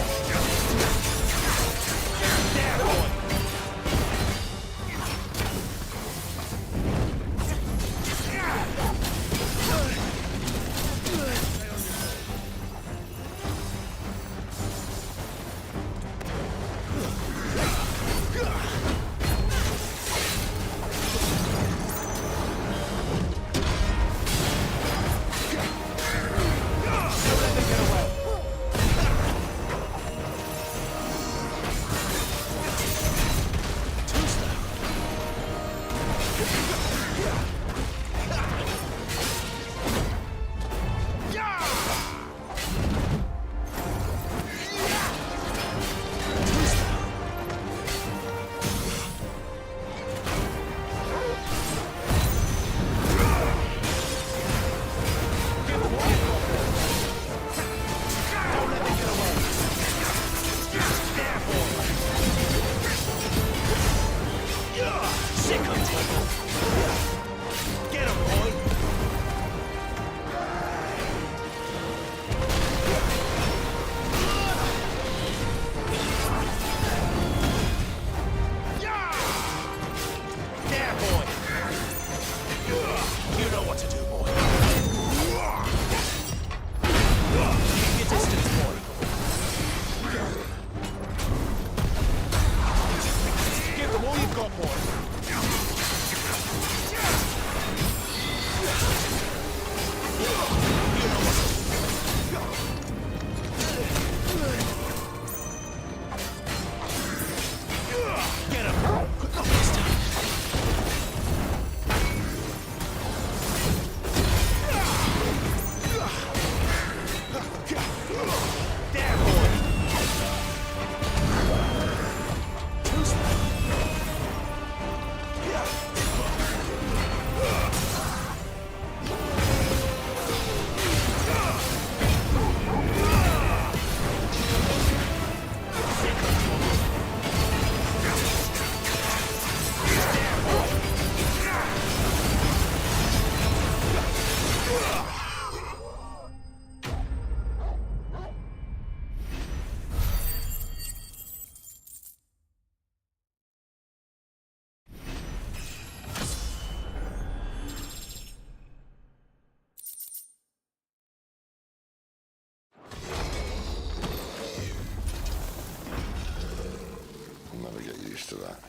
used to that.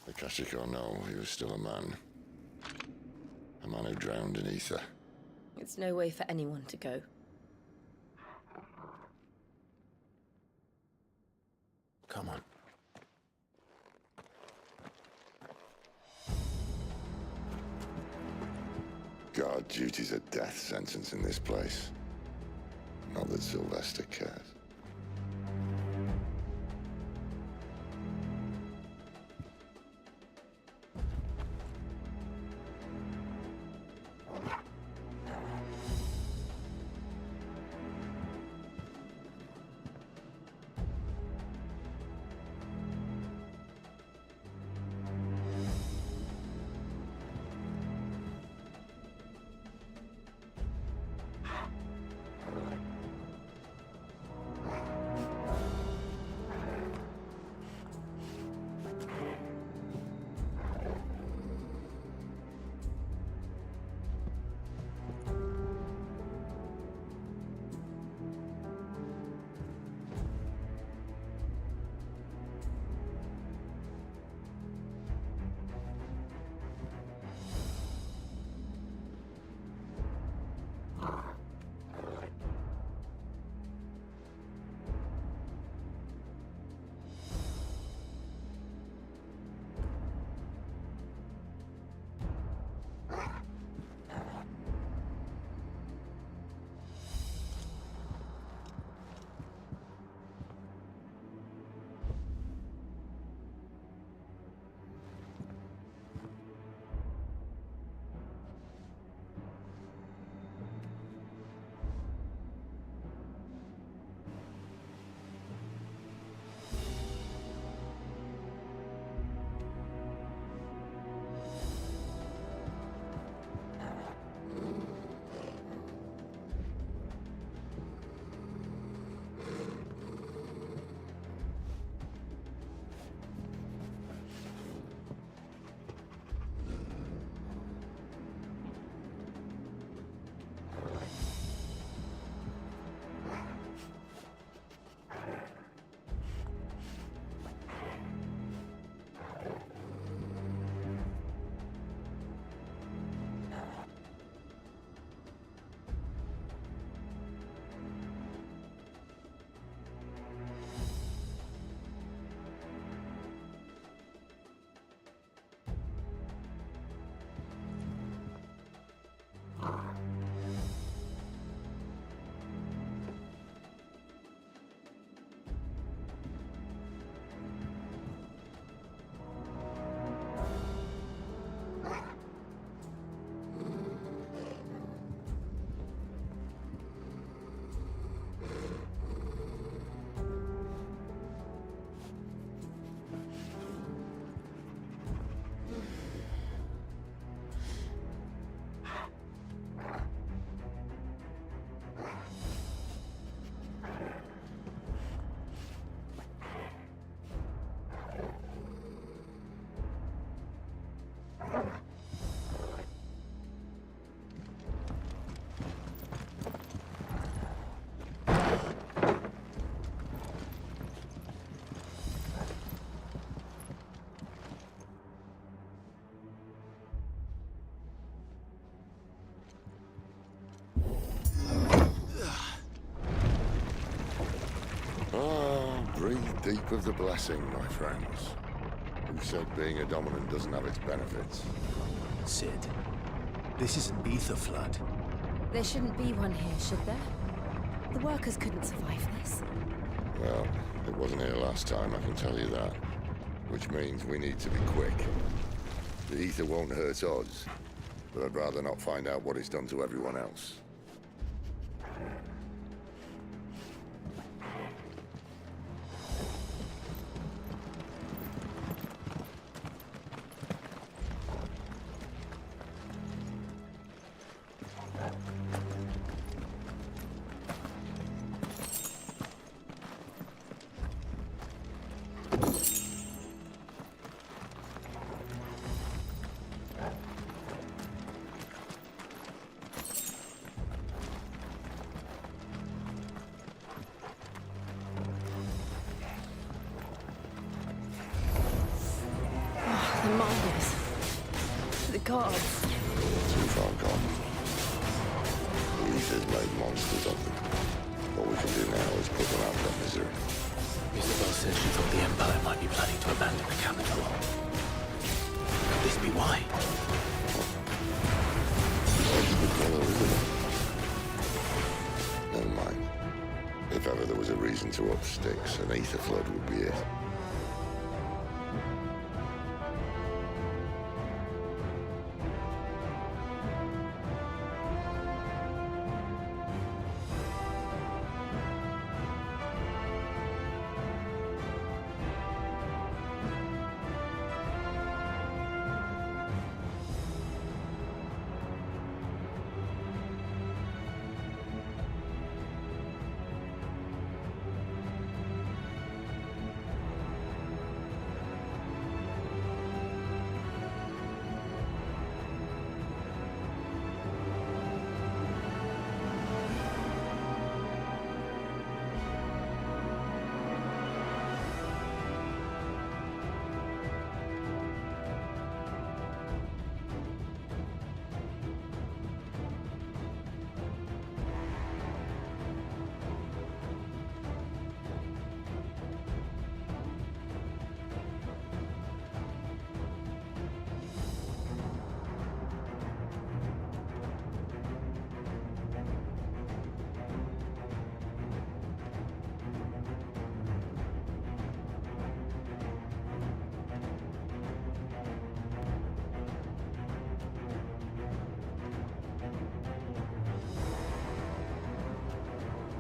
Akashic or no, he was still a man. A man who drowned in ether. It's no way for anyone to go. Come on. Guard duty's a death sentence in this place. Not that Sylvester cares. Breathe deep of the blessing, my friends. Who said being a dominant doesn't have its benefits? Sid, this is an ether flood. There shouldn't be one here, should there? The workers couldn't survive this. Well, it wasn't here last time, I can tell you that. Which means we need to be quick. The ether won't hurt us, but I'd rather not find out what it's done to everyone else. gods. Too far gone. The Aether's made monsters of them. What we can do now is put them out of their misery. Isabel said she thought the Empire might be planning to abandon the capital. Could this be why? That's the color, isn't it? Never mind. If ever there was a reason to up sticks, an Aether flood would be it.